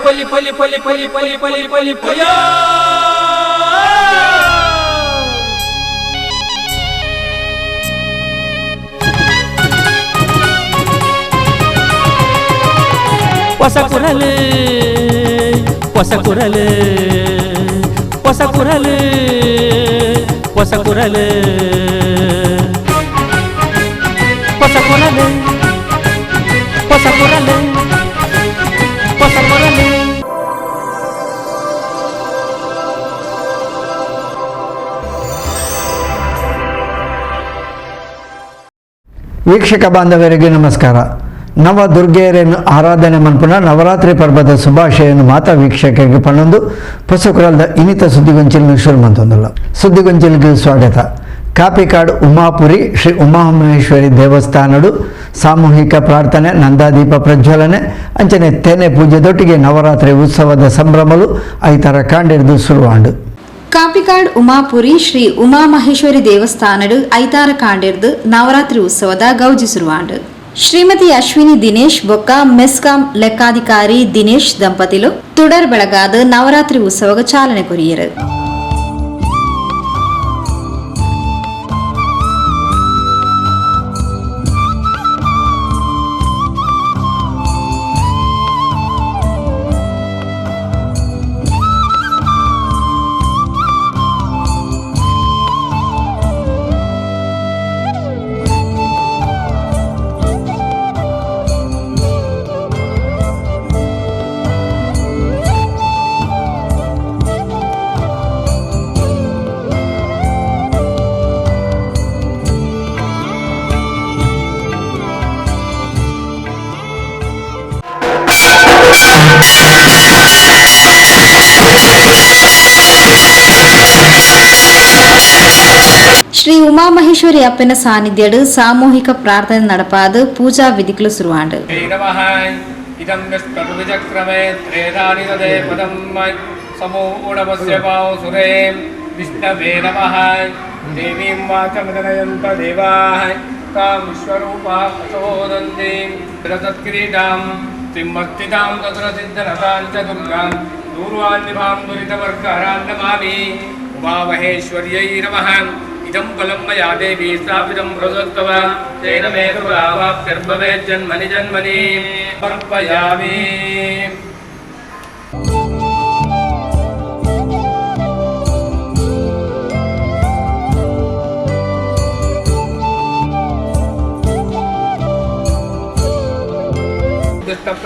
ಪಲಿ ಪಲಿ ಪಲಿ ಪಲಿ ಪಲಿ ಪಲಿ ಪಲಿ ಪಯ ಹೊಸ ಕುರಲು ಹೊಸ ಕುರಲು ಹೊಸ ಕುರಲು ಹೊಸ ಕುರಲು ಹೊಸ ಕುರಲು ಹೊಸ ಕುರಲು ಹೊಸ ಕುರಲು. ವೀಕ್ಷಕ ಬಾಂಧವರಿಗೆ ನಮಸ್ಕಾರ. ನವ ದುರ್ಗೆಯರನ್ನು ಆರಾಧನೆ ಮನ್ಪುನ ನವರಾತ್ರಿ ಪರ್ವದ ಶುಭಾಶಯನ್ನು ಮಾತಾ ವೀಕ್ಷಕರಿಗೆ ಪನ್ನೊಂದು ಪೊಸಕುರಲ್ದ ಇನಿತ ಸುದ್ದಿಗೊಂಚಲಿನ ಶುರು ಮಂತೊಂದುಲ್ಲ. ಸುದ್ದಿಗೊಂಚಲಿಗೆ ಸ್ವಾಗತ. ಕಾಪಿಕಾಡ್ ಉಮಾಪುರಿ ಶ್ರೀ ಉಮಾಮಹೇಶ್ವರಿ ದೇವಸ್ಥಾನಡು ಸಾಮೂಹಿಕ ಪ್ರಾರ್ಥನೆ, ನಂದಾದೀಪ ಪ್ರಜ್ವಲನೆ ಅಂಚನೆ ತೆನೆ ಪೂಜೆದೊಟ್ಟಿಗೆ ನವರಾತ್ರಿ ಉತ್ಸವದ ಸಂಭ್ರಮಲು ಐತರ ಕಾಂಡಿರ್ದು ಶುರುವಾಂಡು. ಕಾಪಿಕಾಡ್ ಉಮಾಪುರಿ ಶ್ರೀ ಉಮಾಮಹೇಶ್ವರಿ ದೇವಸ್ಥಾನಡು ಐತಾರ ಕಾಂಡಿರ್ದು ನವರಾತ್ರಿ ಉತ್ಸವದ ಗೌಜಿ ಶುರುವಾಂಡು. ಶ್ರೀಮತಿ ಅಶ್ವಿನಿ ದಿನೇಶ್ ಬೊಕ್ಕ ಮೆಸ್ಕಾಂ ಲೆಕ್ಕಾಧಿಕಾರಿ ದಿನೇಶ್ ದಂಪತಿಲು ತುಡರ್ ಬೆಳಗಾದ ನವರಾತ್ರಿ ಉತ್ಸವಗ ಚಾಲನೆ ಕೊರಿಯರು. ಶ್ರೀ ಉಮಾಮಹೇಶ್ವರಿ ಅಪ್ಪನ ಸಾನ್ನಿಧ್ಯಡು ಸಾಮೂಹಿಕ ಪ್ರಾರ್ಥನೆ ನಡಪಾದ ಪೂಜಾ ವಿಧಿಗಳು ಶುರುವಾಂಡು. ಉಮಾಮಹೇಶ್ವರ್ಯೈ ನಮಃ. ಇದಂ ಫಲಂ ಮಯಾ ದೇವಿ ಸ್ಥಾಪಿತಂ ಪ್ರಸತ್ತವ ತೇನ ಮೇ ಕೃಪಾವಾಪ್ತಿರ್ಭವೇತ್ ಜನ್ಮನಿ ಜನ್ಮನಿ ಸಮರ್ಪಯಾಮಿ.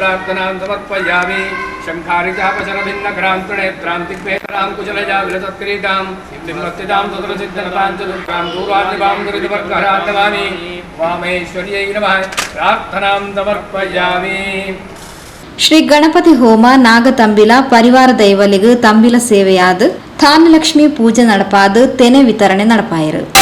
प्रार्थनां समर्पयामि. शङ्खारिचापशरभिन्नक्रान्तनेत्रान्तिक्वेतरां कुशलजाग्रतत्क्रीडां सिद्धिमत्तिदां तत्रसिद्धनताञ्चदुर्गां दूरान्निभां दुरितवर्गहरान्तवामि. वामेश्वर्यै नमः. प्रार्थनां समर्पयामि. ಶ್ರೀ ಗಣಪತಿ ಹೋಮ ನಾಗತಂಬಿಲ ಪರಿವಾರ ದೈವಲಿಗು ತಂಬಿಲ ಸೇವೆಯಾದ ಥಾನಲಕ್ಷ್ಮಿ ಪೂಜೆ ನಡಪಾದ ತೆನೆ ವಿತರಣೆ ನಡಪಾಯರು.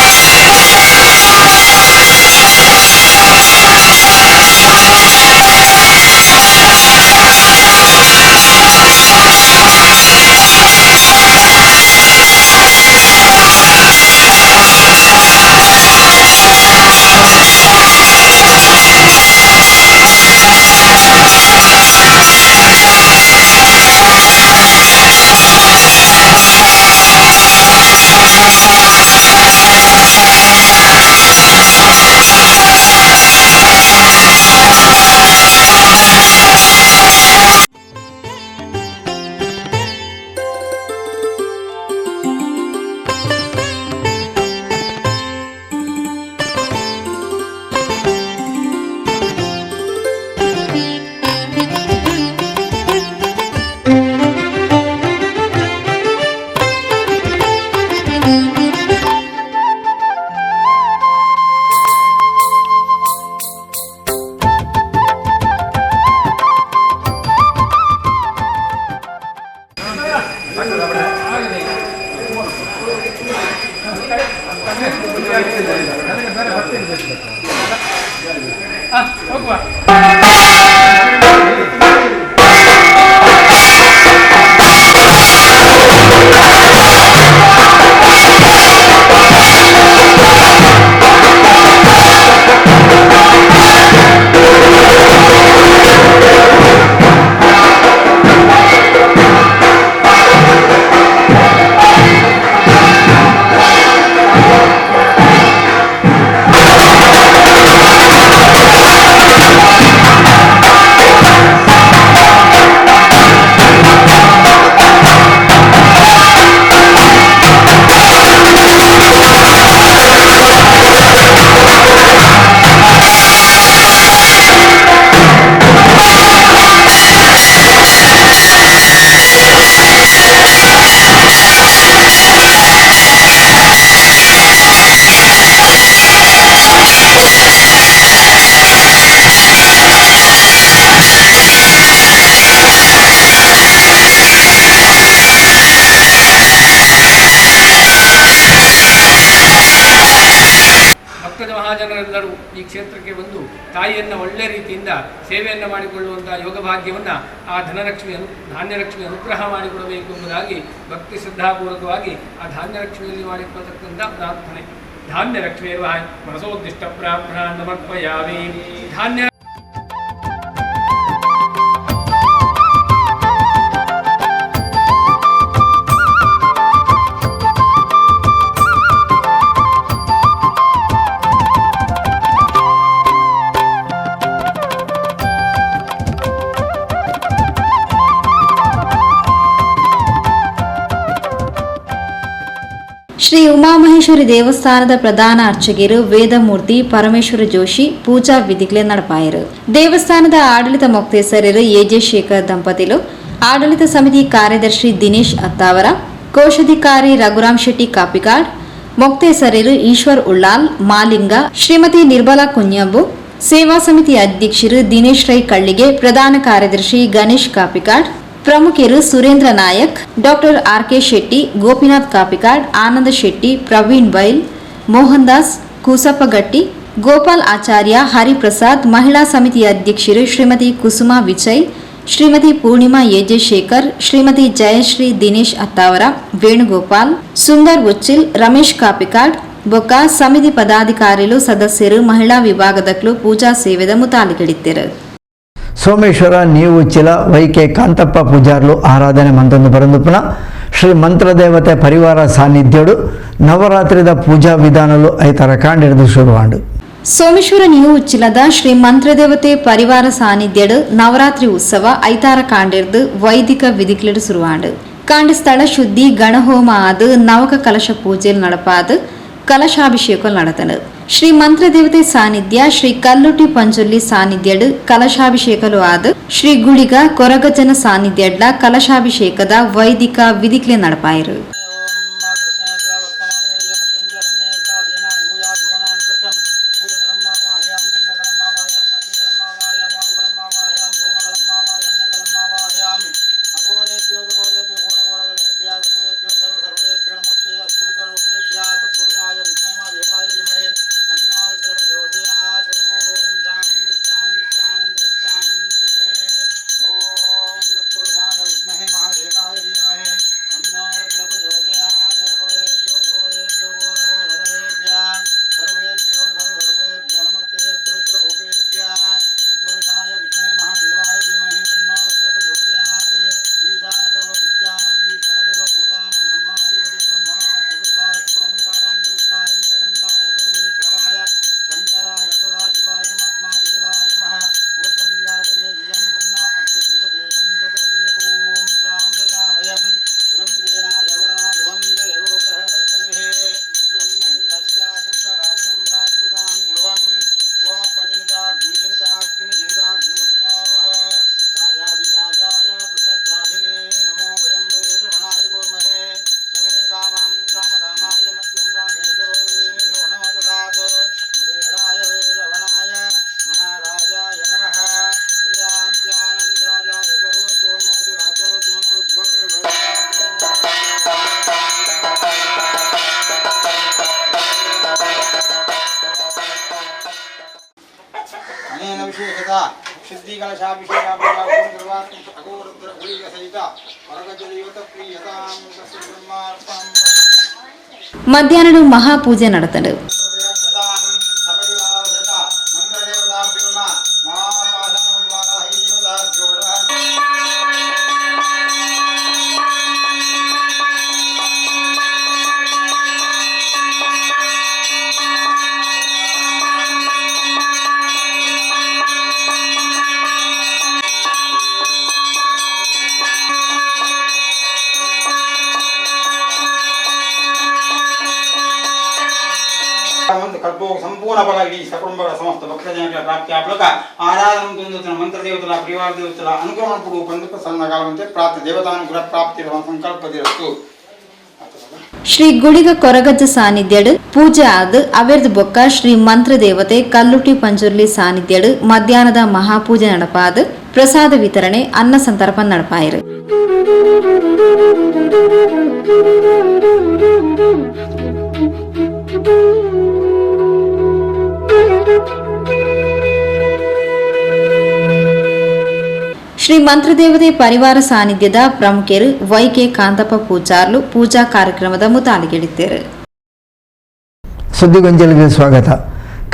ಮಹಾಜನರೆಲ್ಲರೂ ಈ ಕ್ಷೇತ್ರಕ್ಕೆ ಬಂದು ತಾಯಿಯನ್ನು ಒಳ್ಳೆ ರೀತಿಯಿಂದ ಸೇವೆಯನ್ನು ಮಾಡಿಕೊಳ್ಳುವಂಥ ಯೋಗ ಭಾಗ್ಯವನ್ನು ಆ ಧಾನ್ಯಲಕ್ಷ್ಮಿ ಅನುಗ್ರಹ ಮಾಡಿಕೊಡಬೇಕು ಎಂಬುದಾಗಿ ಭಕ್ತಿ ಶ್ರದ್ಧಾಪೂರ್ವಕವಾಗಿ ಆ ಧಾನ್ಯಲಕ್ಷ್ಮಿಯಲ್ಲಿ ಮಾಡಿಕೊಳ್ಳತಕ್ಕಂಥ ಪ್ರಾರ್ಥನೆ. ಧಾನ್ಯಲಕ್ಷ್ಮೀರ್ವ ಮನಸೋದ್ದಿಷ್ಟ ಪ್ರಾರ್ಥನಾ ಸಮರ್ಪಯಾಮಿ. ಧಾನ್ಯ ಶ್ರೀ ಉಮಾಮಹೇಶ್ವರಿ ದೇವಸ್ಥಾನದ ಪ್ರಧಾನ ಅರ್ಚಕರು ವೇದಮೂರ್ತಿ ಪರಮೇಶ್ವರ ಜೋಶಿ ಪೂಜಾ ವಿಧಿಗಳು ನಡಪಾಯರು. ದೇವಸ್ಥಾನದ ಆಡಳಿತ ಮೊಕ್ತೇಸರರು ಎಜೆ ಶೇಖರ್ ದಂಪತಿಗಳು, ಆಡಳಿತ ಸಮಿತಿ ಕಾರ್ಯದರ್ಶಿ ದಿನೇಶ್ ಅತ್ತಾವರ, ಕೋಶಾಧಿಕಾರಿ ರಘುರಾಮ್ ಶೆಟ್ಟಿ ಕಾಪಿಕಾಡ್, ಮೊಕ್ತೇಸರರು ಈಶ್ವರ್ ಉಳ್ಳಾಲ್, ಮಾಲಿಂಗ, ಶ್ರೀಮತಿ ನಿರ್ಮಲಾ ಕುഞ്ഞമ്പು, ಸೇವಾ ಸಮಿತಿ ಅಧ್ಯಕ್ಷರು ದಿನೇಶ್ ರೈ ಕಳ್ಳಿಗೆ, ಪ್ರಧಾನ ಕಾರ್ಯದರ್ಶಿ ಗಣೇಶ್ ಕಾಪಿಕಾಡ್, ಪ್ರಮುಖರು ಸುರೇಂದ್ರ ನಾಯಕ್, ಡಾಕ್ಟರ್ ಆರ್.ಕೆ. ಶೆಟ್ಟಿ, ಗೋಪಿನಾಥ್ ಕಾಪಿಕಾಡ್, ಆನಂದ ಶೆಟ್ಟಿ, ಪ್ರವೀಣ್ ಬೈಲ್, ಮೋಹನ್ ದಾಸ್ ಕೂಸಪ್ಪಗಟ್ಟಿ, ಗೋಪಾಲ್ ಆಚಾರ್ಯ, ಹರಿಪ್ರಸಾದ್, ಮಹಿಳಾ ಸಮಿತಿ ಅಧ್ಯಕ್ಷರು ಶ್ರೀಮತಿ ಕುಸುಮಾ ವಿಜಯ್, ಶ್ರೀಮತಿ ಪೂರ್ಣಿಮಾ ಎಜೆ ಶೇಖರ್, ಶ್ರೀಮತಿ ಜಯಶ್ರೀ ದಿನೇಶ್ ಅತ್ತಾವರ, ವೇಣುಗೋಪಾಲ್, ಸುಂದರ್ ಉಚ್ಚಿಲ್, ರಮೇಶ್ ಕಾಪಿಕಾಡ್ ಬೊಕ್ಕ ಸಮಿತಿ ಪದಾಧಿಕಾರಿಗಳು ಸದಸ್ಯರು ಮಹಿಳಾ ವಿಭಾಗದಕ್ಕೂ ಪೂಜಾ ಸೇವೆದ ಮುತಾಲಿಗಳಿದ್ದರು. ಸೋಮೇಶ್ವರ ನೀವು ಚಿಲ ವೈಕೆ ಕಾಂತಪ್ಪ ಪೂಜಾರ್ಲು ಆರಾಧನೆ ಮಂತೊಂದು ಬರಂದುಪುನ ಶ್ರೀ ಮಂತ್ರದೇವತೆ ಪರಿವಾರ ಸಾನ್ನಿಧ್ಯಡು ನವರಾತ್ರಿದ ಪೂಜಾ ವಿಧಾನಲು ಐತರ ಕಾಂಡಿರ್ದು ಶುರುವಾಂಡು. ಸೋಮೇಶ್ವರ ನೀವು ಉಚ್ಚಿಲದ ಶ್ರೀ ಮಂತ್ರದೇವತೆ ಪರಿವಾರ ಸಾನ್ನಿಧ್ಯಡು ನವರಾತ್ರಿ ಉತ್ಸವ ಐತಾರ ಕಾಂಡಿರ್ದು ವೈದಿಕ ವಿಧಿಗಳು ಶುರುವಾಂಡು. ಕಾಂಡಿ ಸ್ಥಳ ಶುದ್ಧಿ ಗಣಹೋಮ ಆದು ನವಕ ಕಲಶ ಪೂಜೆಲ್ ನಡಪಾದು ಕಲಶಾಭಿಷೇಕ நடத்தன. ಶ್ರೀ ಮಂತ್ರದೇವತೆ ಸಾನ್ನಿಧ್ಯ ಶ್ರೀ ಕಲ್ಲುಟಿ ಪಂಜುರ್ಲಿ ಸಾನ್ನಿಧ್ಯಡ್ ಕಲಶಾಭಿಷೇಕಲು ಆದ ಶ್ರೀ ಗುಳಿಗ ಕೊರಗಜ್ಜನ ಸಾನ್ನಿಧ್ಯಡ್ಲ ಕಲಶಾಭಿಷೇಕದ ವೈದಿಕ ವಿಧಿಕ್ಲೆ ನಡಪಾಯರು. ಮಧ್ಯಾಹ್ನ ಮಹಾಪೂಜೆ ನಡೆತರು. ಸಂಪೂರ್ಣ ಫಲವಾಗಿ ಸಕುಟುಂಬಗಳ ಸಮಸ್ತ ಭಕ್ತಜನಗಳ ಪ್ರಾಪ್ತಿಯಾಪಲಕ ಆರಾಧನ పొందుతున్న మంత్ర దేవతల పరివార దేవతల అనుగ్రహం పొడు పొందుకు సన్నగాలంతే ప్రాప్తి దేవతానుగ్రహ ప్రాప్తి ಸಂಕಲ್ಪದಿರತ್ತು. ಶ್ರೀ ಗುಳಿಗ ಕೊರಗಜ್ಜ ಸಾನ್ನಿಧ್ಯಡ್ ಪೂಜೆ ಆದ ಅವೆರ್ದು ಬೊಕ್ಕ ಶ್ರೀ ಮಂತ್ರ ದೇವತೆ ಕಲ್ಲುಟಿ ಪಂಜುರ್ಲಿ ಸಾನ್ನಿಧ್ಯಡ್ ಮಧ್ಯಾಹ್ನದ ಮಹಾಪೂಜೆ ನಡಪಾದ ಪ್ರಸಾದ ವಿತರಣೆ ಅನ್ನ ಸಂತರ್ಪಣ ನಡಪಾಯಿರು. ಶ್ರೀ ಮಂತ್ರದೇವತೆ ಪರಿವಾರ ಸಾನ್ನಿಧ್ಯದ ಪ್ರಮುಖರು ವೈಕೆ ಕಾಂತಪ್ಪ ಪೂಜಾರ್ಲು ಪೂಜಾ ಕಾರ್ಯಕ್ರಮದ ಮುತಾಲಿಗೆಡಿದ್ದೇರು. ಸುದ್ದಿಗೊಂಜಲಿಗೆ ಸ್ವಾಗತ.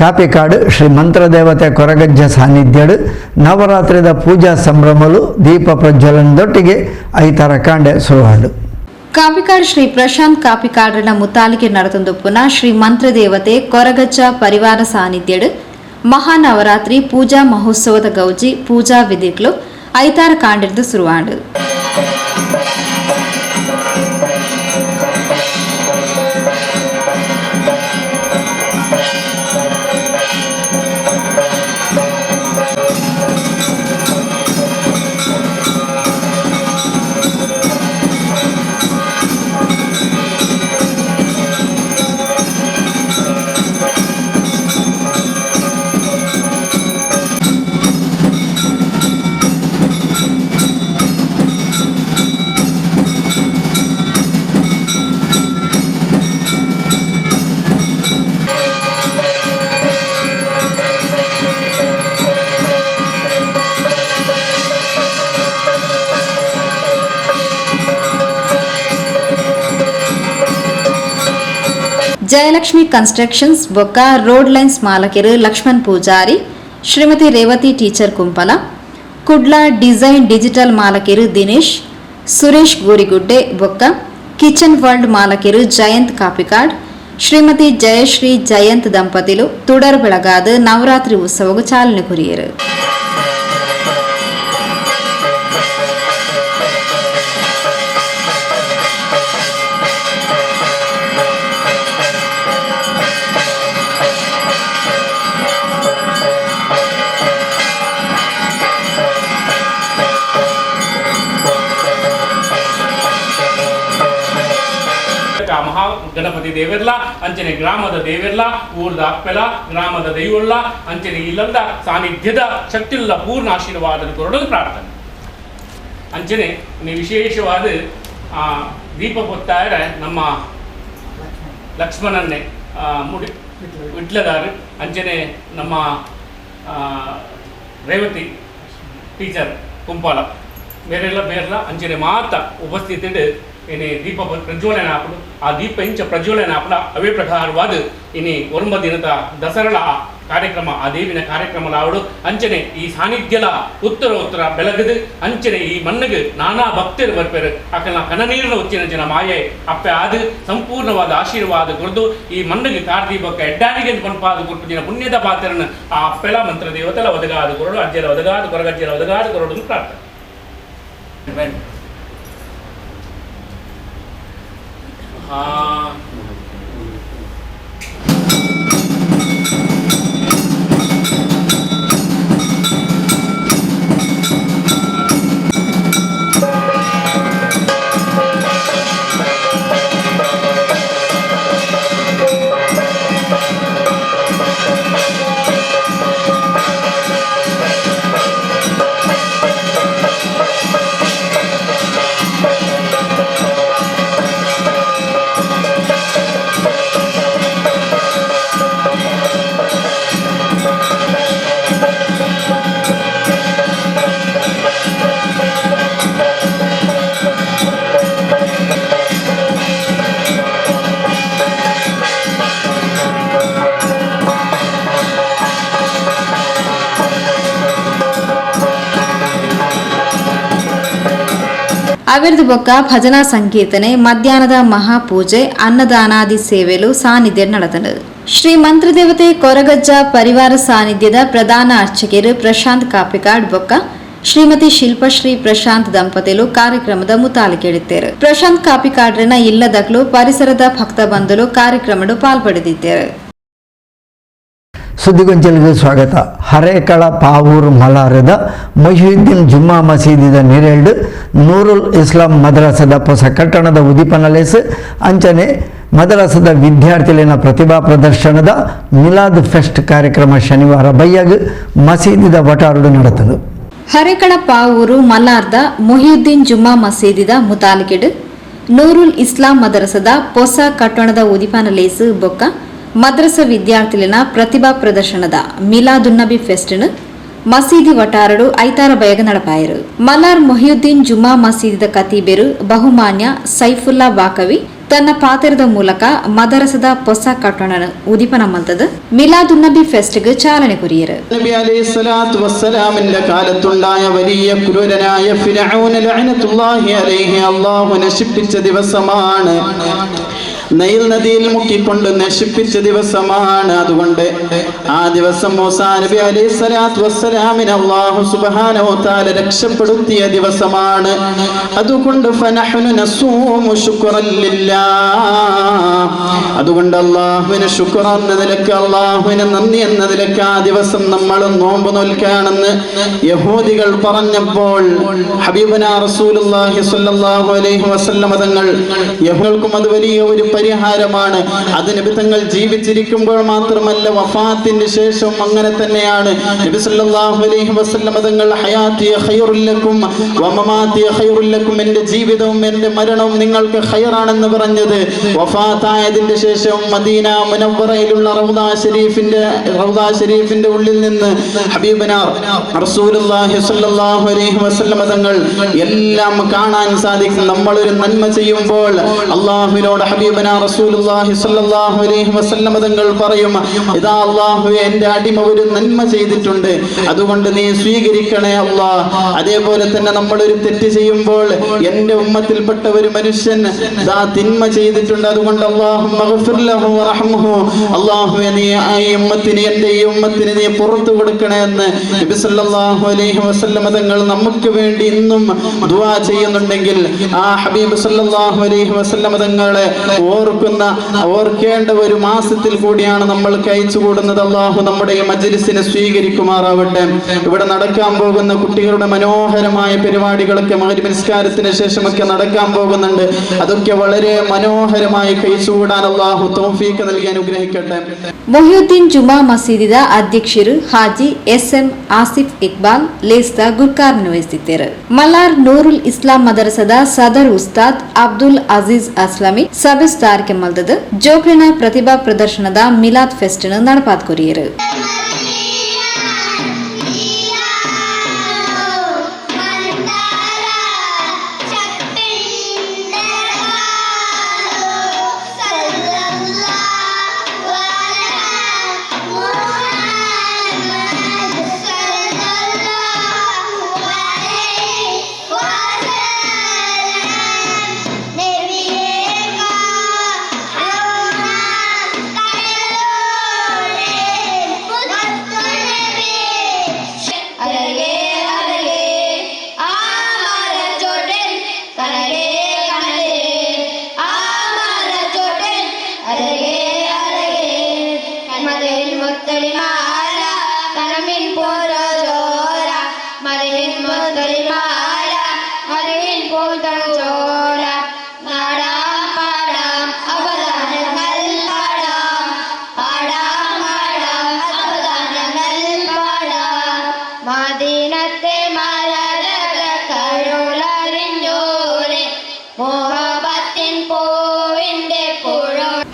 ಕಾಪಿಕಾಡು ಶ್ರೀ ಮಂತ್ರದೇವತೆ ಕೊರಗಜ್ಜ ಸಾನ್ನಿಧ್ಯಡು ನವರಾತ್ರಿದ ಪೂಜಾ ಸಂಭ್ರಮಲು ದೀಪ ಪ್ರಜ್ವಲನದೊಟ್ಟಿಗೆ ಐತಾರ ಕಾಂಡೆ ಶುರುವಾಡು. ಕಾಪಿಕಾಡ್ ಶ್ರೀ ಪ್ರಶಾಂತ್ ಕಾಪಿಕಾಡ್ರನ ಮುತಾಲಿಕೆ ನಡೆತೊಂದುಪ್ಪುನ ಶ್ರೀ ಮಂತ್ರದೇವತೆ ಕೊರಗಜ್ಜ ಪರಿವಾರ ಸಾನ್ನಿಧ್ಯಡು ಮಹಾನವರಾತ್ರಿ ಪೂಜಾ ಮಹೋತ್ಸವದ ಗೌಜಿ ಪೂಜಾ ವಿಧಿಗಳು ಐತಾರ ಕಾಂಡಿರ್ದು ಶುರುವಾಡು. ಜಯಲಕ್ಷ್ಮಿ ಕನ್ಸ್ಟ್ರಕ್ಷನ್ಸ್ ಬೊಕ್ಕ ರೋಡ್ ಲೈನ್ಸ್ ಮಾಲಕರು Laxman Poojary, Shrimati Revathi teacher Kumpala, Kudla design digital ಮಾಲಕರು ದಿನೇಶ್, ಸುರೇಶ್ ಗೋರಿಗುಡ್ಡೆ ಬೊಕ್ಕ ಕಿಚನ್ ವರ್ಲ್ಡ್ ಮಾಲಕರು ಜಯಂತ್ ಕಾಪಿಕಾಡ್, ಶ್ರೀಮತಿ ಜಯಶ್ರೀ ಜಯಂತ್ ದಂಪತಿಲು ತುಡರ್ ಬೆಳಗಾದ ನವರಾತ್ರಿ ಉತ್ಸವಗೂ ಚಾಲನೆ ಕೊರಿಯರು. ಮಹಾ ಗಣಪತಿ ದೇವೆರ್ಲ ಅಂಚನೆ ಗ್ರಾಮದ ದೇವೆರ್ಲ ಊರ್ದ ಅಪ್ಪೆಲ ಗ್ರಾಮದ ದೈವಲ್ಲ ಅಂಚನೆ ಇಲ್ಲದ ಸಾನ್ನಿಧ್ಯದ ಶಕ್ತಿಯುಳ್ಳ ಪೂರ್ಣ ಆಶೀರ್ವಾದ ಕೊರಡಲು ಪ್ರಾರ್ಥನೆ. ಅಂಚನೆ ವಿಶೇಷವಾದ ದೀಪ ಹೊತ್ತಾಯ ನಮ್ಮ ಲಕ್ಷ್ಮಣನ್ನೇ ಮುಡಿ ಇಟ್ಲದಾರು ಅಂಚನೆ ನಮ್ಮ ರೇವತಿ ಟೀಚರ್ ಕುಂಪಾಲ ಬೇರೆಲ್ಲ ಬೇರೆಲ್ಲ ಅಂಚನೆ ಮಾತ ಉಪಸ್ಥಿತಿ ಇನಿ ದೀಪ ಪ್ರಜ್ವಲನ ಆಪಡು ಆ ದೀಪ ಇಂಚ ಪ್ರಜ್ವಲನ ಆಪಡ ಅವೇ ಪ್ರಕಾರವಾದ ಇನಿ ಒಂಬ ದಿನದ ದಸರಾ ಕಾರ್ಯಕ್ರಮ ಆ ದೇವಿನ ಕಾರ್ಯಕ್ರಮ ಆವಡು ಅಂಚನೆ ಈ ಸಾನ್ನಿಧ್ಯಲ ಉತ್ತರ ಬೆಳಗದು ಅಂಚನೆ ಈ ಮಣ್ಣಿಗೆ ನಾನಾ ಭಕ್ತರು ಬರ್ಪೇರು ಆಕನ ಕನನೀರಿನ ಉಚ್ಚಿನ ಜನ ಮಾಯೆ ಅಪ್ಪೆ ಆದ ಸಂಪೂರ್ಣವಾದ ಆಶೀರ್ವಾದ ಕೊರದು ಈ ಮಣ್ಣಿಗೆ ಕಾರ್ದೀಪಕ್ಕೆ ಎಡ್ಡಾನಿಗೆ ಪಂಪಾದ ಕೊಟ್ಟು ದಿನ ಪುಣ್ಯದ ಪಾತ್ರನ ಆ ಅಪ್ಪೆಲ ಮಂತ್ರ ದೇವತೆಲ ಒದಗಾದ ಕೊರಡು ಅಜ್ಜಲ ಒದಗಾದ ಕೊರಗಜ್ಜಲ ಒದಗಾದ ಕೊರಡು ಪ್ರಾರ್ಥನೆ. ಅವಿರ್ದು ಬೊಕ್ಕ ಭಜನಾ ಸಂಕೀರ್ತನೆ ಮಧ್ಯಾಹ್ನದ ಮಹಾಪೂಜೆ ಅನ್ನದಾನಾದಿ ಸೇವೆಲು ಸಾನ್ನಿಧ್ಯ ನಡೆದನು. ಶ್ರೀ ಮಂತ್ರದೇವತೆ ಕೊರಗಜ್ಜ ಪರಿವಾರ ಸಾನ್ನಿಧ್ಯದ ಪ್ರಧಾನ ಅರ್ಚಕರು ಪ್ರಶಾಂತ್ ಕಾಪಿಕಾಡ್ ಬೊಕ್ಕ ಶ್ರೀಮತಿ ಶಿಲ್ಪಶ್ರೀ ಪ್ರಶಾಂತ್ ದಂಪತಿಲು ಕಾರ್ಯಕ್ರಮದ ಮುತಾಲಿಕೆಡಿದ್ದೇರು. ಪ್ರಶಾಂತ್ ಕಾಪಿಕಾಡ್ರನ ಇಲ್ಲದಕ್ಲು ಪರಿಸರದ ಭಕ್ತ ಬಂಧುಲು ಕಾರ್ಯಕ್ರಮಡು ಪಾಲ್ಪಡೆದಿದ್ದೇರು. ಸುದ್ದಿಗೊಂಚಲಿಗೆ ಸ್ವಾಗತ. ಹರೇಕಳ ಪಾವೂರು ಮಲಾರದ ಮೊಹಿಯುದ್ದೀನ್ ಜುಮ್ಮಾ ಮಸೀದಿದ ನೆರೆಲ್ಡು ನೂರುಲ್ ಇಸ್ಲಾಂ ಮದ್ರಸದ ಹೊಸ ಕಟ್ಟಣದ ಉದಿಪನಲೇಸು ಅಂಚನೆ ಮದ್ರಸದ ವಿದ್ಯಾರ್ಥಿಗಳಿನ ಪ್ರತಿಭಾ ಪ್ರದರ್ಶನದ ಮಿಲಾದ್ ಫೆಸ್ಟ್ ಕಾರ್ಯಕ್ರಮ ಶನಿವಾರ ಬಯ್ಯಾಗ ಮಸೀದಿದ ವಟಾರುಡು ನಡೆತದು. ಹರೇಕಳ ಪಾವೂರು ಮಲಾರ್ದ ಮೊಹಿಯುದ್ದೀನ್ ಜುಮ್ಮಾ ಮಸೀದಿದ ಮುತಾಲಿಕೆಡು ನೂರುಲ್ ಇಸ್ಲಾಂ ಮದರಸದ ಹೊಸ ಕಟ್ಟಣದ ಉದಿಪನಲೇಸು ಬೊಕ್ಕ ಮದ್ರಸ ವಿದ್ಯಾರ್ಥಿಲಿನ ಪ್ರತಿಭಾ ಪ್ರದರ್ಶನದ ಮಿಲಾದುನ್ನಬಿ ಫೆಸ್ಟ್ನು ಮಸೀದಿ ವಟಾರಡು ಐತಾರ ಬಯಗ ನಡಪಾಯರು. ಮಲಾರ್ ಮೊಹಿಯುದ್ದೀನ್ ಜುಮಾ ಮಸೀದಿದ ಕತೀಬೆರು ಬಹುಮಾನ್ಯ ಸೈಫುಲ್ಲಾ ಬಾಕವಿ ತನ್ನ ಪಾತ್ರದ ಮೂಲಕ ಮದರಸದ ಹೊಸ ಕಟ್ಟಡನ ಉದಿಪನ ಮಲ್ತದ മിലാദുന്നബി ഫെസ്റ്റിന് ചാലന കുറിയര്. നബി അലൈഹി സ്വലാത്തു വസ്സലാമിന്റെ കാലത്തുണ്ടായ വലിയ ക്രൂരനായ ഫിർഔന ലഅനത്തുല്ലാഹി അലൈഹി അല്ലാഹു നശിപ്പിച്ച ദിവസമാണ്. നൈൽ നദിയിൽ മുക്കിക്കൊണ്ട് നശിപ്പിച്ച ദിവസമാണ്. അതുകൊണ്ട് ആ ദിവസം മൂസാ നബി അലൈഹി സ്വലാത്തു വസ്സലാമിനെ അല്ലാഹു സുബ്ഹാനഹു വ തആല രക്ഷപ്പെടുത്തിയ ദിവസമാണ്. അതുകൊണ്ട് ഫനഹ്നു നസൂമു ശുക്റൻ ലില്ലാഹ്. അതുകൊണ്ട് അല്ലാഹുവിന് ശുക്ർ എന്നതിലേക്ക്, അല്ലാഹുവിന് നന്ദി എന്നതിലേക്ക് ആ ദിവസം നമ്മൾ നോമ്പ് നോൽക്കാണെന്ന് യഹൂദികൾ പറഞ്ഞപ്പോൾ ഹബീബുനാ റസൂലുള്ളാഹി സ്വല്ലല്ലാഹു അലൈഹി വസല്ലം തങ്ങൾ യഹൂദികൾക്കും അത് വലിയ ഒരു പരിഹാരമാണ്. അത് നബി തങ്ങൾ ജീവിച്ചിരിക്കുമ്പോൾ മാത്രമല്ല വഫാത്തിന്റെ ശേഷവും അങ്ങനെ തന്നെയാണ്. നബി സല്ലല്ലാഹു അലൈഹി വസല്ലം തങ്ങൾ ഹയാത്തി ഖൈറുൽ ലക്കും വമമാതി ഖൈറുൽ ലക്കും, എൻ്റെ ജീവിതവും എൻ്റെ മരണവും നിങ്ങൾക്ക് ഖൈറാണെന്ന് പറഞ്ഞത് വഫാത്തായതിന്റെ ശേഷം മദീന മുനവ്വറയിലുള്ള റൗദാ ഷരീഫിന്റെ ഉള്ളിൽ നിന്ന് ഹബീബനാ റസൂലുള്ളാഹി സ്വല്ലല്ലാഹു അലൈഹി വസല്ലം തങ്ങൾ എല്ലാം കാണാൻ സാധിക്കും. നമ്മളൊരു നന്മ ചെയ്യുമ്പോൾ അല്ലാഹുവിനോട് ഹബീബനാ റസൂലുള്ളാഹി സ്വല്ലല്ലാഹു അലൈഹി വസല്ലം തങ്ങൾ പറയും, ഇതാ അല്ലാഹുവേ, എൻ്റെ അടിമ ഒരു നന്മ ചെയ്തിട്ടുണ്ട്, അതുകൊണ്ട് നീ സ്വീകരിക്കണേ അല്ലാഹ്. അതേപോലെ തന്നെ നമ്മളൊരു തെറ്റ് ചെയ്യുമ്പോൾ എൻ്റെ ഉമ്മത്തിൽപ്പെട്ട ഒരു മനുഷ്യൻ തിന്മ ചെയ്തിട്ടുണ്ട്, അതുകൊണ്ട് അല്ലാഹുവേ നീ ഈ ഉമ്മത്തിന്, എൻ്റെ ഈ ഉമ്മത്തിന് നീ പുറത്തു കൊടുക്കണേ എന്ന് നബി സല്ലല്ലാഹു അലൈഹി വസല്ലം തങ്ങൾ നമുക്ക് വേണ്ടി ഇന്നും ദുആ ചെയ്യുന്നുണ്ടെങ്കിൽ ആ ഹബീബ് സല്ലല്ലാഹു അലൈഹി വസല്ലം തങ്ങളെ ഓർക്കേണ്ട ഒരു മാസത്തിൽ കൂടിയാണ് നമ്മൾ കഴിച്ചുകൂടുന്നത്. അല്ലാഹു നമ്മുടെ ഈ മജ്ലിസിനെ സ്വീകരിക്കുമാറാവട്ടെ. ഇവിടെ നടക്കാൻ പോകുന്ന കുട്ടികളുടെ മനോഹരമായ പരിപാടികളൊക്കെ മഗ്‌രിബ് നിസ്കാരത്തിന് ശേഷമൊക്കെ നടക്കാൻ പോകുന്നുണ്ട്. അതൊക്കെ വളരെ മനോഹരമായി കഴിച്ചുകൂടാൻ അല്ലാഹു തൗഫീഖ് നൽകി അനുഗ്രഹിക്കട്ടെ. ಮೊಹಿಯುದ್ದೀನ್ ಜುಮಾ ಮಸೀದಿದ ಅಧ್ಯಕ್ಷರು ಹಾಜಿ ಎಸ್.ಎಂ. ಆಸಿಫ್ ಇಕ್ಬಾಲ್ ಲೇಸ್ದ ಗುರ್ಕಾರ್ನ ವಹಿಸಿದ್ದರು. ಮಲಾರ್ ನೂರುಲ್ ಇಸ್ಲಾಂ ಮದರಸದ ಸದರ್ ಉಸ್ತಾದ್ ಅಬ್ದುಲ್ ಅಜೀಜ್ ಅಸ್ಲಾಮಿ ಸಭೆ ಸ್ಥಾರಕ್ಕೆ ಮಲ್ದದ ಜೋಕ್ರಿನ ಪ್ರತಿಭಾ ಪ್ರದರ್ಶನದ ಮಿಲಾದ್ ಫೆಸ್ಟ್ ನಡಪಾತ್ ಕೊರಿಯರು.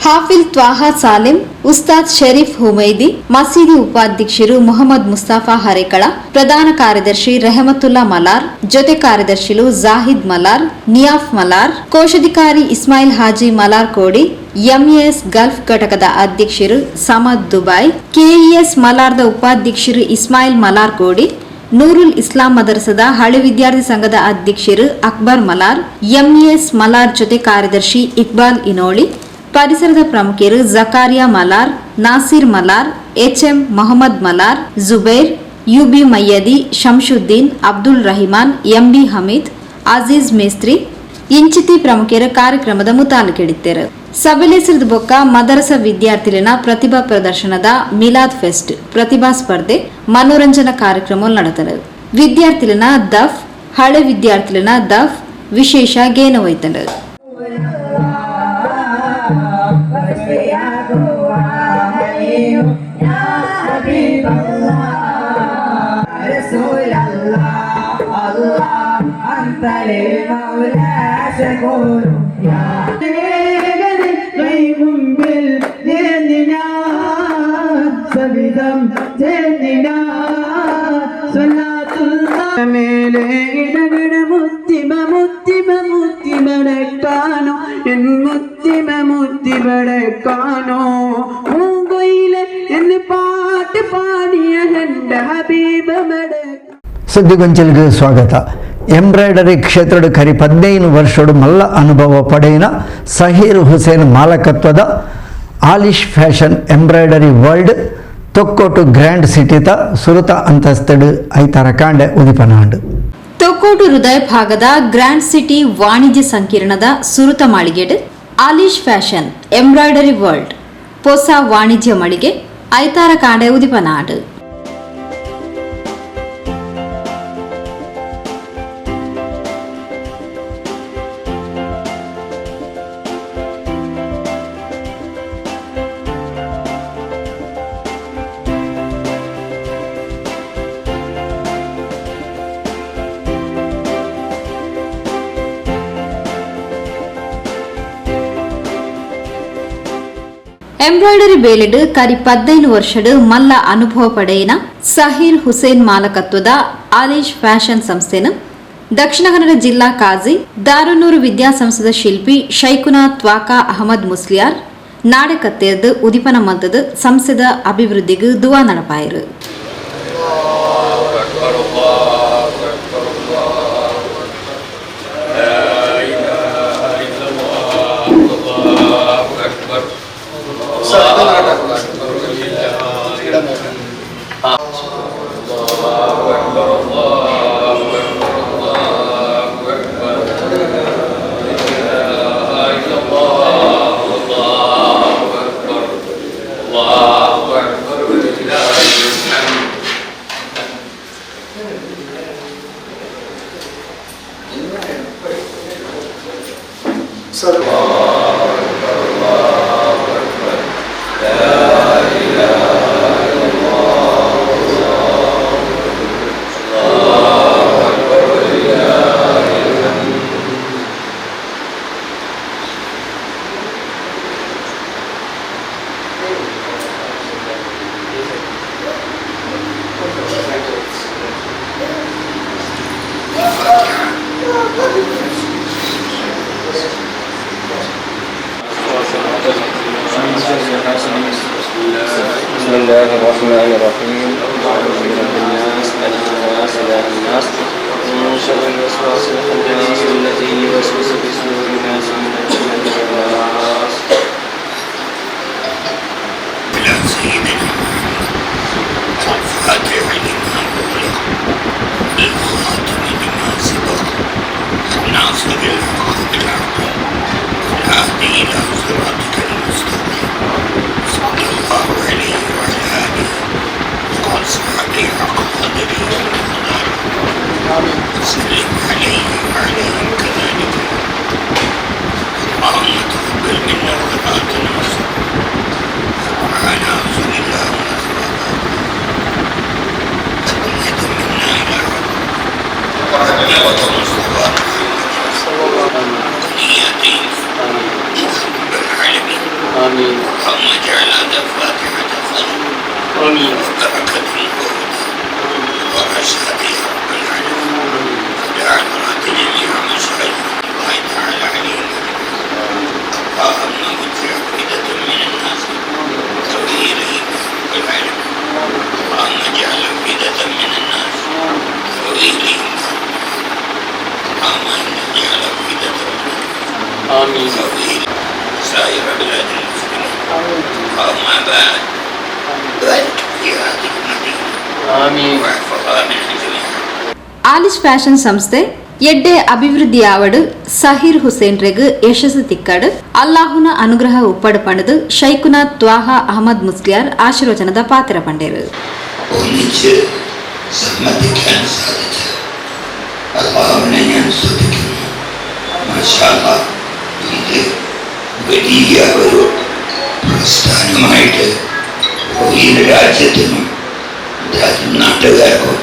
ಹಾಫಿಲ್ ತ್ವಾಹಾ ಸಾಲಿಂ, ಉಸ್ತಾದ್ ಶರೀಫ್ ಹುಮೈದಿ, ಮಸೀದಿ ಉಪಾಧ್ಯಕ್ಷರು ಮೊಹಮ್ಮದ್ ಮುಸ್ತಫಾ ಹರೇಕಳ, ಪ್ರಧಾನ ಕಾರ್ಯದರ್ಶಿ ರೆಹಮತುಲ್ಲಾ ಮಲಾರ್, ಜೊತೆ ಕಾರ್ಯದರ್ಶಿಗಳು ಜಾಹಿದ್ ಮಲಾರ್, ನಿಯಾಫ್ ಮಲಾರ್, ಕೋಶಾಧಿಕಾರಿ ಇಸ್ಮಾಯಿಲ್ ಹಾಜಿ ಮಲಾರ್ ಕೋಡಿ, ಎಂಎಎಸ್ ಗಲ್ಫ್ ಘಟಕದ ಅಧ್ಯಕ್ಷರು ಸಮದ್ ದುಬೈ, ಕೆಇಎಸ್ ಮಲಾರ್ದ ಉಪಾಧ್ಯಕ್ಷರು ಇಸ್ಮಾಯಿಲ್ ಮಲಾರ್ ಕೋಡಿ, ನೂರುಲ್ ಇಸ್ಲಾಂ ಮದರಸದ ಹಳೆ ವಿದ್ಯಾರ್ಥಿ ಸಂಘದ ಅಧ್ಯಕ್ಷರು ಅಕ್ಬರ್ ಮಲಾರ್, ಎಂಇಎಸ್ ಮಲಾರ್ ಜೊತೆ ಕಾರ್ಯದರ್ಶಿ ಇಕ್ಬಾಲ್ ಇನೋಳಿ, ಪರಿಸರದ ಪ್ರಮುಖರು Zakariya Malar, Nasir Malar, HM Mohammed Malar, Zubair, UB Mayyadi, Shamsuddin, Abdul Rahiman, MB Hameed, Aziz ಮೇಸ್ತ್ರಿ ಇಂಚಿತಿ ಪ್ರಮುಖರ ಕಾರ್ಯಕ್ರಮದ ಮುತಾಲಿಕೆಡಿದ್ದರು. ಸಭೆಯಲ್ಲಿ ಬೊಕ್ಕ ಮದರಸ ವಿದ್ಯಾರ್ಥಿಲಿನ ಪ್ರತಿಭಾ ಪ್ರದರ್ಶನದ ಮಿಲಾದ್ ಫೆಸ್ಟ್ ಪ್ರತಿಭಾ ಸ್ಪರ್ಧೆ ಮನೋರಂಜನಾ ಕಾರ್ಯಕ್ರಮ ನಡೆದರು. ವಿದ್ಯಾರ್ಥಿಲಿನ ದಫ್, ಹಳೆ ವಿದ್ಯಾರ್ಥಿಲಿನ ದಫ್ ವಿಶೇಷ ಗೇನವೈತಂಡು. غيب بالجن മേലെ ഇടകിട മുത്തിമടക്കാനോ എൻ മുത്തിമടക്കാനോ പൂങ്കൊയിലെ എന്ന് പാട്ട് പാടിയ എൻ്റെ ഹബീബമട. ಸುದ್ದಿಗೊಂಚಲಿಗೆ ಸ್ವಾಗತ. ಎಂಬ್ರಾಯ್ಡರಿ ಕ್ಷೇತ್ರದ ಕರಿ 15 ವರ್ಷದ ಮಲ್ಲ ಅನುಭವ ಪಡೆಯಿನ ಸಹೀರ್ ಹುಸೇನ್ ಮಾಲಕತ್ವದ Alish fashion embroidery world Thokkottu grand ಸಿಟಿತ ಸುರತ ಅಂತಸ್ತಡು ಐತಾರ ಕಾಂಡೆ ಉದಿಪನಾಂಡು. ತೊಕ್ಕೋಟು ಹೃದಯ ಭಾಗದ ಗ್ರ್ಯಾಂಡ್ ಸಿಟಿ ವಾಣಿಜ್ಯ ಸಂಕೀರ್ಣದ ಸುರುತ ಮಾಳಿಗೆಡ್ ಆಲಿಶ್ ಫ್ಯಾಷನ್ ಎಂಬ್ರಾಯ್ಡರಿ ವರ್ಲ್ಡ್ ಹೊಸ ವಾಣಿಜ್ಯ ಮಳಿಗೆ ಐತಾರ ಕಾಂಡೆ ಉದಿಪನಾಡು. ಎಂಬ್ರಾಯ್ಡರಿ ಬೇಲೆಡ್ ಕರಿ 15 ವರ್ಷದ ಮಲ್ಲ ಅನುಭವ ಪಡೆಯಿನ ಸಹೀರ್ ಹುಸೇನ್ ಮಾಲಕತ್ವದ ಆಲಿಶ್ ಫ್ಯಾಷನ್ ಸಂಸ್ಥೆನ ದಕ್ಷಿಣ ಕನ್ನಡ ಜಿಲ್ಲಾ ಕಾಜಿ ದಾರುನೂರು ವಿದ್ಯಾಸಂಸ್ಥೆದ ಶಿಲ್ಪಿ ಶೈಖುನಾಥ್ ತ್ವಾಕಾ ಅಹಮದ್ ಮುಸ್ಲಿಯಾರ್ ನಾಡೆ ಕತ್ತೆಯದ್ದು ಉದಿಪನ ಮಂತದ ಸಂಸ್ಥೆದ ಅಭಿವೃದ್ಧಿಗೆ ದುವಾ ನಡಪಾಯಿರು. بسم الله الرحمن الرحيم. أعوذ بالله من الناس ملك الناس إله الناس من شر الوسواس الخناس الذي يوسوس في صدور الناس من الجنة والناس. إلى سيدنا محمد الفاتح لما أغلق الخاتم لما سبق الناصر الحق بالحق الهادي إلى صراطك المستقيم صلى الله عليه وعلى آله وأصحابه حق قدره ومقداره وسلم عليه وعليهم كذلك. اللهم تقبل منا ولا تنسى سبحان رسول الله تقية منا إلى رب مصطفى ونياتي رب العالمين. آمين. اللهم اجعل هذا فاتحة خير آمين. وبركة وهدى ورشاد يا رب العالمين. واجعل مراد جميع مشايخ الله تعالى عليهم. اللهم وجه أفئدة من الناس تهوي إليك رب العالمين. اللهم اجعل أفئدة من الناس تهوي إليك. اللهم اجعل أفئدة آمين. تهوي إليك سائر بلاد المسلمين. اللهم بارك في هذه المدينة آمين. واحفظها من الجميع. ಆಲಿಶ್ ಫ್ಯಾಷನ್ ಸಂಸ್ಥೆ ಎಡ್ಡೆ ಅಭಿವೃದ್ಧಿಯಾವಡು ಸಹೀರ್ ಹುಸೇನ್ ರೆಗ್ ಯಶಸ್ಸು ತಿಕ್ಕಡು ಅಲ್ಲಾಹುನ ಅನುಗ್ರಹ ಉಪ್ಪಡು ಪಣದು ಶೈಖುನಾಥ್ ತ್ವಾಹಾ ಅಹಮದ್ മുസ്ലിയാർ ആശീർവചനದ പാത്ര പണ്ടേರು. ഒന്നിച്ച് സമ്മതിക്കാൻ സാധിച്ചു. അള്ളാഹുവിനെ ഞാൻ സ്തുതിക്കുന്നു. മാഷാ അല്ലാഹ്, ഇത് വലിയ ഒരു പ്രസ്ഥാനമായിട്ട് ഈ രാജ്യത്തിനും നാട്ടുകാർക്കും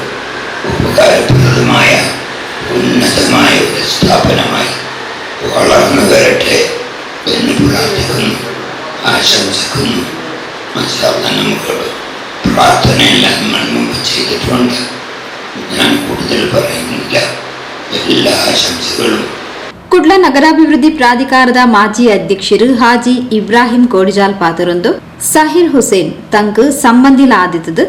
ഉപകാരപ്രദമായ ഉന്നതമായ ഒരു സ്ഥാപനമായി വളർന്നു വരട്ടെ എന്ന് പ്രാർത്ഥിക്കുന്നു, ആശംസിക്കുന്നു. മാഷാ അല്ലാഹ്, നമുക്കോട് പ്രാർത്ഥനയെല്ലാം മൺമുമ്പ് ചെയ്തിട്ടുണ്ട്. ഞാൻ കൂടുതൽ പറയുന്നില്ല. എല്ലാ ആശംസകളും. ಕುಡ್ಲ ನಗರಾಭಿವೃದ್ಧಿ ಪ್ರಾಧಿಕಾರದ ಮಾಜಿ ಅಧ್ಯಕ್ಷರು ಹಾಜಿ ಇಬ್ರಾಹಿಂ ಕೋಡಿಜಾಲ್ ಪಾತರೊಂದು ಸಹೀರ್ ಹುಸೇನ್ ತಂಕ್ ಸಂಬಂಧಿಲ ಆದಿತದು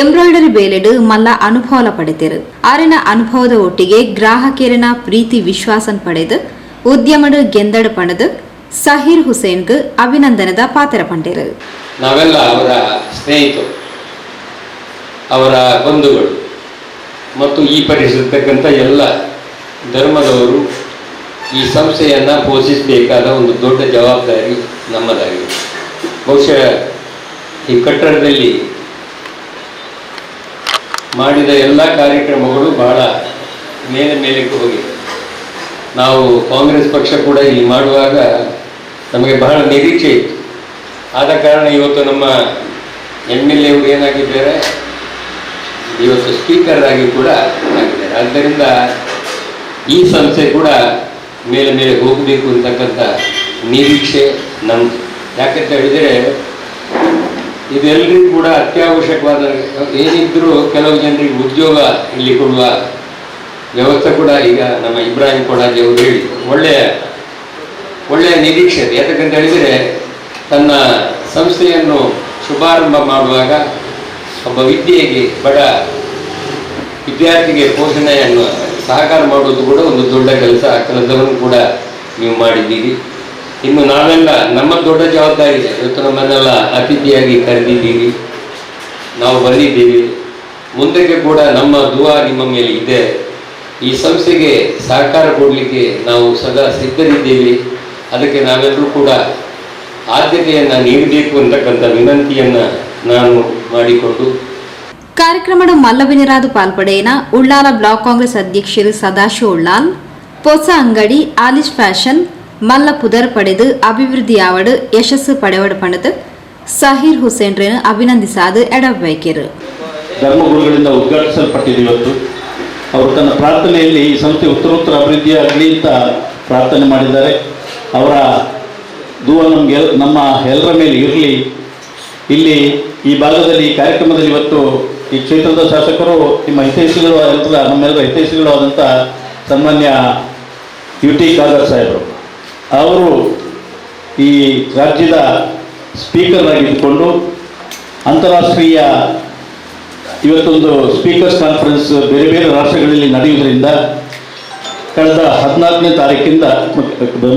ಎಂಬ್ರಾಯ್ಡರಿ ಬೇಲೆಡು ಮಲ್ಲ ಅನುಭವ ಪಡೆದರು. ಆರಿನ ಅನುಭವದ ಒಟ್ಟಿಗೆ ಗ್ರಾಹಕರಿನ ಪ್ರೀತಿ ವಿಶ್ವಾಸನ್ ಪಡೆದು ಉದ್ಯಮಡು ಗೆಂದಡು ಪಡೆದು ಸಹೀರ್ ಹುಸೇನ್ಗೆ ಅಭಿನಂದನದ ಪಾತ್ರ ಪಂಡರು. ನಾವೆಲ್ಲ ಅವರ ಸ್ನೇಹಿತರು, ಅವರ ಬಂಧುಗಳು ಮತ್ತು ಈ ಪರಿಸರತಕ್ಕಂಥ ಎಲ್ಲ ಧರ್ಮದವರು ಈ ಸಂಸ್ಥೆಯನ್ನು ಪೋಷಿಸಬೇಕಾದ ಒಂದು ದೊಡ್ಡ ಜವಾಬ್ದಾರಿ ನಮ್ಮದಾಗಿದೆ. ಬಹುಶಃ ಈ ಕಟ್ಟಡದಲ್ಲಿ ಮಾಡಿದ ಎಲ್ಲ ಕಾರ್ಯಕ್ರಮಗಳು ಬಹಳ ಮೇಲಕ್ಕೆ ಹೋಗಿದೆ. ನಾವು ಕಾಂಗ್ರೆಸ್ ಪಕ್ಷ ಕೂಡ ಇಲ್ಲಿ ಮಾಡುವಾಗ ನಮಗೆ ಬಹಳ ನಿರೀಕ್ಷೆ ಇತ್ತು. ಆದ ಕಾರಣ ಇವತ್ತು ನಮ್ಮ MLA ಅವರು ಏನಾಗಿದ್ದಾರೆ, ಇವತ್ತು ಸ್ಪೀಕರ್ ಆಗಿ ಕೂಡ ಆಗಿದ್ದಾರೆ. ಆದ್ದರಿಂದ ಈ ಸಂಸ್ಥೆ ಕೂಡ ಮೇಲೆ ಹೋಗಬೇಕು ಅಂತಕ್ಕಂಥ ನಿರೀಕ್ಷೆ ನಮ್ಮದು. ಯಾಕಂತ ಹೇಳಿದರೆ ಇದೆಲ್ಲರಿಗೂ ಕೂಡ ಅತ್ಯವಶ್ಯಕವಾದ, ಏನಿದ್ರೂ ಕೆಲವು ಜನರಿಗೆ ಉದ್ಯೋಗ ಇಲ್ಲಿ ಕೊಡುವ ವ್ಯವಸ್ಥೆ ಕೂಡ ಈಗ ನಮ್ಮ ಇಬ್ರಾಹಿಂ ಕೊಡಾಜಿ ಅವರು ಹೇಳಿ ಒಳ್ಳೆಯ ನಿರೀಕ್ಷೆ ಇದೆ. ಯಾಕಂತ ಹೇಳಿದರೆ ತನ್ನ ಸಂಸ್ಥೆಯನ್ನು ಶುಭಾರಂಭ ಮಾಡುವಾಗ ಒಬ್ಬ ಬಡ ವಿದ್ಯಾರ್ಥಿಗೆ ಪೋಷಣೆಯನ್ನು ಸಹಕಾರ ಮಾಡುವುದು ಕೂಡ ಒಂದು ದೊಡ್ಡ ಕೆಲಸವನ್ನು ಕೂಡ ನೀವು ಮಾಡಿದ್ದೀರಿ. ಇನ್ನು ನಾವೆಲ್ಲ ನಮ್ಮ ದೊಡ್ಡ ಜವಾಬ್ದಾರಿ ಇದೆ. ಇವತ್ತು ನಮ್ಮನ್ನೆಲ್ಲ ಅತಿಥಿಯಾಗಿ ಕರೆದಿದ್ದೀರಿ, ನಾವು ಬಂದಿದ್ದೀವಿ. ಮುಂದಕ್ಕೆ ಕೂಡ ನಮ್ಮ ದುವಾ ನಿಮ್ಮ ಮೇಲೆ ಇದೆ. ಈ ಸಂಸ್ಥೆಗೆ ಸಹಕಾರ ಕೊಡಲಿಕ್ಕೆ ನಾವು ಸದಾ ಸಿದ್ಧರಿದ್ದೇವೆ. ಅದಕ್ಕೆ ನಾವೆಲ್ಲರೂ ಕೂಡ ಆದ್ಯತೆಯನ್ನು ನೀಡಬೇಕು ಅಂತಕ್ಕಂಥ ವಿನಂತಿಯನ್ನು ನಾನು ಮಾಡಿಕೊಂಡು ಕಾರ್ಯಕ್ರಮದ ಮಲ್ಲವಿನಿರಾದು ಪಾಲ್ಪಡೆಯಿನ ಉಳ್ಳಾಲ ಬ್ಲಾಕ್ ಕಾಂಗ್ರೆಸ್ ಅಧ್ಯಕ್ಷರು ಸದಾಶಿವ ಉಳ್ಳಾಲ್ ಹೊಸ ಅಂಗಡಿ ಆಲಿಶ್ ಫ್ಯಾಷನ್ ಮಲ್ಲ ಪುದರ್ ಪಡೆದು ಅಭಿವೃದ್ಧಿಯಾವಡು ಯಶಸ್ಸು ಪಡೆವಡು ಪಣದು ಸಹೀರ್ ಹುಸೇನ್ರನ್ನು ಅಭಿನಂದಿಸಾದು ಎಡಬೈಕೆರು. ಧರ್ಮಗುರುಗಳಿಂದ ಉದ್ಘಾಟಿಸಲ್ಪಟ್ಟಿದೆ. ಇವತ್ತು ಅವರು ತನ್ನ ಪ್ರಾರ್ಥನೆಯಲ್ಲಿ ಈ ಸಂಸ್ಥೆ ಉತ್ತರೋತ್ತರ ಅಭಿವೃದ್ಧಿಯಾಗಲಿ ಅಂತ ಪ್ರಾರ್ಥನೆ ಮಾಡಿದ್ದಾರೆ. ಅವರ ದುವಾ ನಮ್ಮ ಎಲ್ಲರ ಮೇಲೆ ಇರಲಿ. ಇಲ್ಲಿ ಈ ಭಾಗದಲ್ಲಿ ಕಾರ್ಯಕ್ರಮದಲ್ಲಿ ಇವತ್ತು ಈ ಕ್ಷೇತ್ರದ ಶಾಸಕರು ನಿಮ್ಮ ಹಿತೈಷಿಗಳು ನಮ್ಮೆಲ್ಲರ ಹಿತೈಷಿಗಳು ಆದಂಥ ಸನ್ಮಾನ್ಯ UT ಖಾದರ್ ಸಾಹೇಬರು ಅವರು ಈ ರಾಜ್ಯದ ಸ್ಪೀಕರ್ ಆಗಿದ್ದುಕೊಂಡು ಅಂತಾರಾಷ್ಟ್ರೀಯ ಇವತ್ತೊಂದು ಸ್ಪೀಕರ್ಸ್ ಕಾನ್ಫರೆನ್ಸ್ ಬೇರೆ ಬೇರೆ ರಾಷ್ಟ್ರಗಳಲ್ಲಿ ನಡೆಯುವುದರಿಂದ ಕಳೆದ 14ನೇ ತಾರೀಕಿಂದ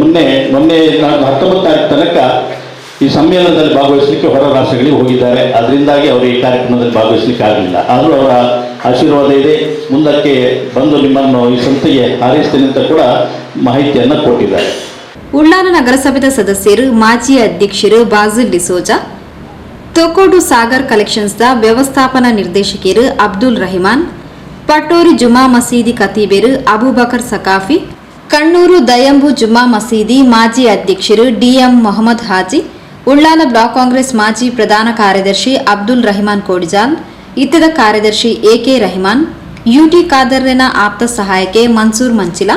ಮೊನ್ನೆ 19 ತಾರೀಕು ತನಕ ಈ ಸಮ್ಮೇಳನದಲ್ಲಿ ಭಾಗವಹಿಸಲಿಕ್ಕೆ ಹೊರ ರಾಷ್ಟ್ರಗಳಿಗೆ ಹೋಗಿದ್ದಾರೆ. ಅದರಿಂದಾಗಿ ಅವರು ಈ ಕಾರ್ಯಕ್ರಮದಲ್ಲಿ ಭಾಗವಹಿಸಲಿಕ್ಕೆ ಆಗಲಿಲ್ಲ. ಆದರೂ ಅವರ ಆಶೀರ್ವಾದ ಇದೆ. ಮುಂದಕ್ಕೆ ಬಂದು ನಿಮ್ಮನ್ನು ಈ ಸಂಸ್ಥೆಗೆ ಹಾರೈಸ್ತೇನೆ ಅಂತ ಕೂಡ ಮಾಹಿತಿಯನ್ನು ಕೊಟ್ಟಿದ್ದಾರೆ. ಉಳ್ಳಾಲ ನಗರಸಭೆಯ ಸದಸ್ಯರು ಮಾಜಿ ಅಧ್ಯಕ್ಷರು ಬಾಜಿಲ್ ಡಿಸೋಜಾ, ತೊಕೋಡು ಸಾಗರ್ ಕಲೆಕ್ಷನ್ಸ್ದ ವ್ಯವಸ್ಥಾಪನಾ ನಿರ್ದೇಶಕರು ಅಬ್ದುಲ್ ರಹಿಮಾನ್, ಪಟೋರಿ ಜುಮಾ ಮಸೀದಿ ಖತೀಬರು ಅಬೂಬಕರ್ ಸಕಾಫಿ, ಕಣ್ಣೂರು ದಯಂಬು ಜುಮಾ ಮಸೀದಿ ಮಾಜಿ ಅಧ್ಯಕ್ಷರು DM ಮೊಹಮ್ಮದ್ ಹಾಜಿ, ಉಳ್ಳಾಲ ಬ್ಲಾಕ್ ಕಾಂಗ್ರೆಸ್ ಮಾಜಿ ಪ್ರಧಾನ ಕಾರ್ಯದರ್ಶಿ ಅಬ್ದುಲ್ ರಹಿಮಾನ್ ಕೋಡಿಜಾಲ್, ಇತದ ಕಾರ್ಯದರ್ಶಿ AK ರಹಿಮಾನ್, UT ಖಾದರ್ನ ಆಪ್ತ ಸಹಾಯಕೆ ಮನ್ಸೂರ್ ಮಂಚಿಲ,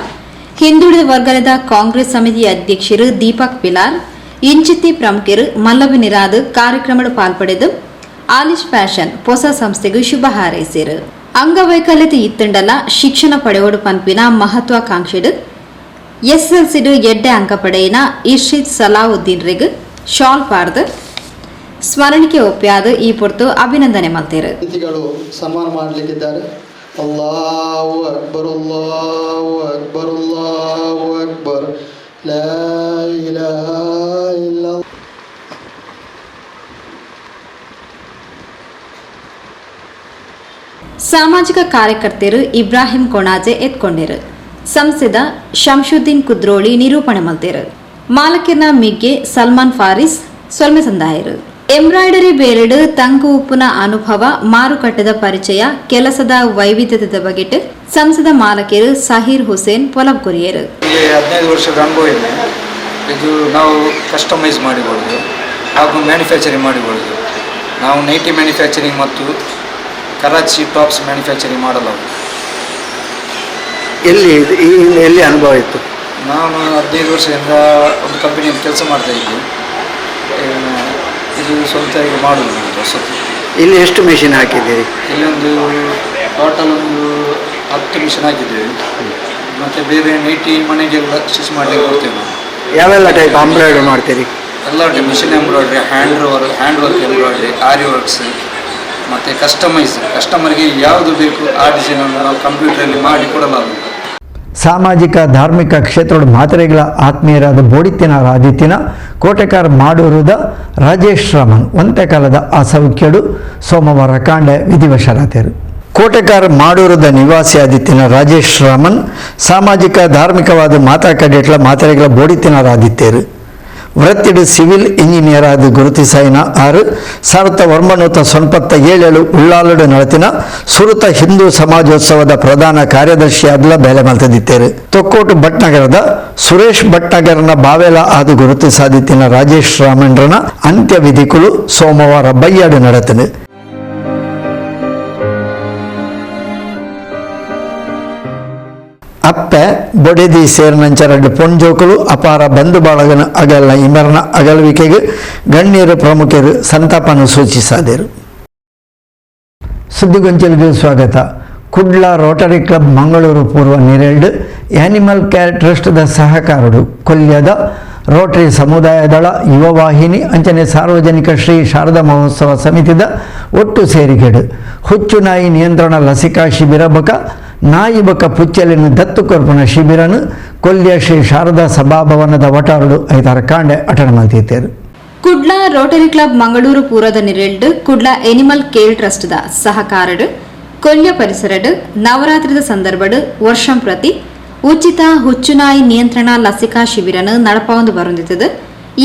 ಹಿಂದುಳಿದ ವರ್ಗದ ಕಾಂಗ್ರೆಸ್ ಸಮಿತಿ ಅಧ್ಯಕ್ಷರು ದೀಪಕ್ ಪಿಲಾರ್, ಇಂಚಿತಿ ಪ್ರಮುಖರು ಮಲ್ಲವಿನಿರಾದು ಕಾರ್ಯಕ್ರಮದ ಪಾಲ್ಪಡೆದು ಆಲಿಶ್ ಫ್ಯಾಷನ್ ಹೊಸ ಸಂಸ್ಥೆಗೂ ಶುಭ ಹಾರೈಸಿರು. ಅಂಗವೈಕಲ್ಯತೆ ಇತ್ತಂಡಲ ಶಿಕ್ಷಣ ಪಡೆಯೋಡು ಪಂಪಿನ ಮಹತ್ವಾಕಾಂಕ್ಷೆಡು SSLCಡು ಎಡ್ಡೆ ಅಂಕ ಪಡೆಯಿನ ಇರ್ಷಿದ್ ಸಲಾವುದ್ದೀನ್ರಿಗೂ ಶಾಲ್ ಪಾರ್ದು ಸ್ಮರಣಿಕೆ ಒಪ್ಪಿಯಾದ ಈ ಪೊರ್ತು ಅಭಿನಂದನೆ ಮಲ್ತೇರು. ಸನ್ಮಾನ ಮಾಡಲಿಕ್ಕಿದ್ದಾರೆ. ಅಲ್ಲಾಹು ಅಕ್ಬರ್ ಅಲ್ಲಾಹು ಅಕ್ಬರ್ ಅಲ್ಲಾಹು ಅಕ್ಬರ್ ಲಾ ಇಲಾಹ ಇಲ್ಲಾ. ಸಾಮಾಜಿಕ ಕಾರ್ಯಕರ್ತರು ಇಬ್ರಾಹಿಂ ಕೊಣಾಜೆ ಎತ್ಕೊಂಡಿರು. ಸಂಸದ ಶಂಶುದ್ದೀನ್ ಕುದ್ರೋಳಿ ನಿರೂಪಣೆ ಮಲ್ತೇರು. ಮಾಲಕಿರ್ನ ಮಿಗ್ಗೆ ಸಲ್ಮಾನ್ ಫಾರಿಸ್ ಸೊಲ್ಮೆ ಸಂದಾಯರು. ಎಂಬ್ರಾಯ್ಡರಿ ಬೇರೆಡು ತಂಕು ಉಪ್ಪುನ ಅನುಭವ, ಮಾರುಕಟ್ಟೆದ ಪರಿಚಯ, ಕೆಲಸದ ವೈವಿಧ್ಯದ ಬಗೆಟ್ ಸಂಸದ ಮಾಲಕಿರು ಸಹೀರ್ ಹುಸೇನ್ ಪೊಲಬ್ಕೊರಿಯರು. 15 ವರ್ಷದ ಅನುಭವ ಇದೆ. ಇದು ನಾವು ಕಸ್ಟಮೈಸ್ ಮಾಡಿಕೊಳ್ಳೋದು ಹಾಗೂ ಮ್ಯಾನುಫ್ಯಾಕ್ಚರಿಂಗ್ ಮಾಡಿಕೊಳ್ಳೋದು. ನಾವು ನೈಟಿ ಮ್ಯಾನುಫ್ಯಾಕ್ಚರಿಂಗ್ ಮತ್ತು ಕರಾಚಿ ಟಾಪ್ಸ್ ಮ್ಯಾನುಫ್ಯಾಕ್ಚರಿಂಗ್ ಮಾಡಲಾಗುವುದು. ಎಲ್ಲಿ ಅನುಭವ ಇತ್ತು? ನಾನು 15 ವರ್ಷದಿಂದ ಒಂದು ಕಂಪನಿಯಲ್ಲಿ ಕೆಲಸ ಮಾಡ್ತಾ ಇದ್ದೆ. ಇದು ಸ್ವಂತ ಮಾಡುವುದು ಹೊಸತು. ಇಲ್ಲಿ ಎಷ್ಟು ಮೆಷಿನ್ ಹಾಕಿದ್ದೀರಿ? ಇಲ್ಲೊಂದು ಟೋಟಲ್ ಒಂದು 10 ಮಿಷನ್ ಹಾಕಿದ್ದೇವೆ. ಮತ್ತು ಬೇರೆ ನೈಟಿ ಮನೆಗೆಲ್ಲ ಸ್ಟಿಚ್ ಮಾಡಲಿಕ್ಕೆ ಕೊಡ್ತೇವೆ ನಾವು. ಯಾವೆಲ್ಲ ಟೈಪ್ ಎಂಬ್ರಾಯ್ಡ್ರಿ ಮಾಡ್ತೀರಿ? ಎಲ್ಲ type machine embroidery, hand work embroidery, aari works, ಮತ್ತು ಕಸ್ಟಮರ್ಗೆ ಯಾವುದು ಬೇಕು ಆ ಡಿಸೈನನ್ನು ನಾವು ಕಂಪ್ಯೂಟರಲ್ಲಿ ಮಾಡಿ ಕೊಡಲಾಗುವುದು. ಸಾಮಾಜಿಕ ಧಾರ್ಮಿಕ ಕ್ಷೇತ್ರದ ಮಾತ್ರೆಗಳ ಆತ್ಮೀಯರಾದ ಬೋಡಿತ್ತಿನ ಆದಿತ್ಯನ ಕೋಟೆಕಾರ್ ಮಾಡೂರುದ ರಾಜೇಶ್ ರಾಮನ್ ಒಂತೆಕಾಲದ ಅಸೌಖ್ಯಡು ಸೋಮವಾರ ಕಾಂಡೆ ವಿಧಿವಶರಾದರು. ಕೋಟೆಕಾರ್ ಮಾಡೂರದ ನಿವಾಸಿ ಆದಿತ್ಯನ ರಾಜೇಶ್ ರಾಮನ್ ಸಾಮಾಜಿಕ ಧಾರ್ಮಿಕವಾದ ಮಾತಾ ಕಡೆಟ್ಲ ಮಾತ್ರೆಗಳ ಬೋಡಿತ್ತಿನ ಆದಿತ್ಯರು ವೃತ್ತಿಡು ಸಿವಿಲ್ ಇಂಜಿನಿಯರ್ ಆದ ಗುರುತಿಸಾಯಿನ 1997 ಉಳ್ಳಾಲಡು ನಡೆತಿನ ಸುರತ ಹಿಂದೂ ಸಮಾಜೋತ್ಸವದ ಪ್ರಧಾನ ಕಾರ್ಯದರ್ಶಿ ಆದ್ಲ ಬೇಲೆ ಮಲ್ತದಿತ್ತೇರು. ತೊಕ್ಕೋಟು ಭಟ್ನಗರದ ಸುರೇಶ್ ಭಟ್ನಗರನ ಬಾವೆಲ ಆದ ಗುರುತಿಸಾದಿತ್ತಿನ ರಾಜೇಶ್ ರಾಮಣ್ರನ ಅಂತ್ಯವಿಧಿಕುಲು ಸೋಮವಾರ ಬಯ್ಯಾಡು ನಡೆತನು. ಅಪ್ಪೆ ಬೊಡೆದಿ ಸೇರಿನಂಚರಡ್ಡು ಪೊಂಜೋಕುಲು ಅಪಾರ ಬಂಧು ಬಾಳಗನ ಅಗಲ ಇಮರನ ಅಗಲವಿಕೆಗೆ ಗಣ್ಯರು ಪ್ರಮುಖರು ಸಂತಾಪವನ್ನು ಸೂಚಿಸಿದರು. ಸುದ್ದಿಗೊಂಚಲಿಗೆ ಸ್ವಾಗತ. ಕುಡ್ಲ ರೋಟರಿ ಕ್ಲಬ್ ಮಂಗಳೂರು ಪೂರ್ವ ನಿರೆಲ್ಡ್ ಆನಿಮಲ್ ಕೇರ್ ಟ್ರಸ್ಟ್ದ ಸಹಕಾರಡು ಕೊಲ್ಯದ ರೋಟರಿ ಸಮುದಾಯ ದಳ ಯುವವಾಹಿನಿ ಅಂಚನೆ ಸಾರ್ವಜನಿಕ ಶ್ರೀ ಶಾರದಾ ಮಹೋತ್ಸವ ಸಮಿತಿದ ಒಟ್ಟು ಸೇರಿಕೆಡು ಹುಚ್ಚು ನಾಯಿ ನಿಯಂತ್ರಣ ಲಸಿಕಾ ಶಿಬಿರ ಬಕ ನಾಯಿ ಬಕ ಪುಚ್ಚಲಿನ ದತ್ತು ಕೊರ್ಪುನ ಶಿಬಿರನು ಕೊಲ್ಯ ಶ್ರೀ ಶಾರದಾ ಸಭಾಭವನದ ವಟಾರಡು 5 ಕಾಂಡೆ ಅಟೆಂಡ್ ಮಾಡ್ತಿದ್ದೇರು. ಕುಡ್ಲ ರೋಟರಿ ಕ್ಲಬ್ ಮಂಗಳೂರು ಪೂರದ ನಿರೆಲ್ಡ್ ಕುಡ್ಲ ಎನಿಮಲ್ ಕೇರ್ ಟ್ರಸ್ಟ್ದ ಸಹಕಾರಡು ಕೊಲ್ಯ ಪರಿಸರಡು ನವರಾತ್ರಿದ ಸಂದರ್ಭಡು ವರ್ಷಂ ಪ್ರತಿ ಉಚಿತ ಹುಚ್ಚುನಾಯಿ ನಿಯಂತ್ರಣ ಲಸಿಕಾ ಶಿಬಿರನು ನಡಪಾಂದು ಬರುತ್ತಿದ್ದು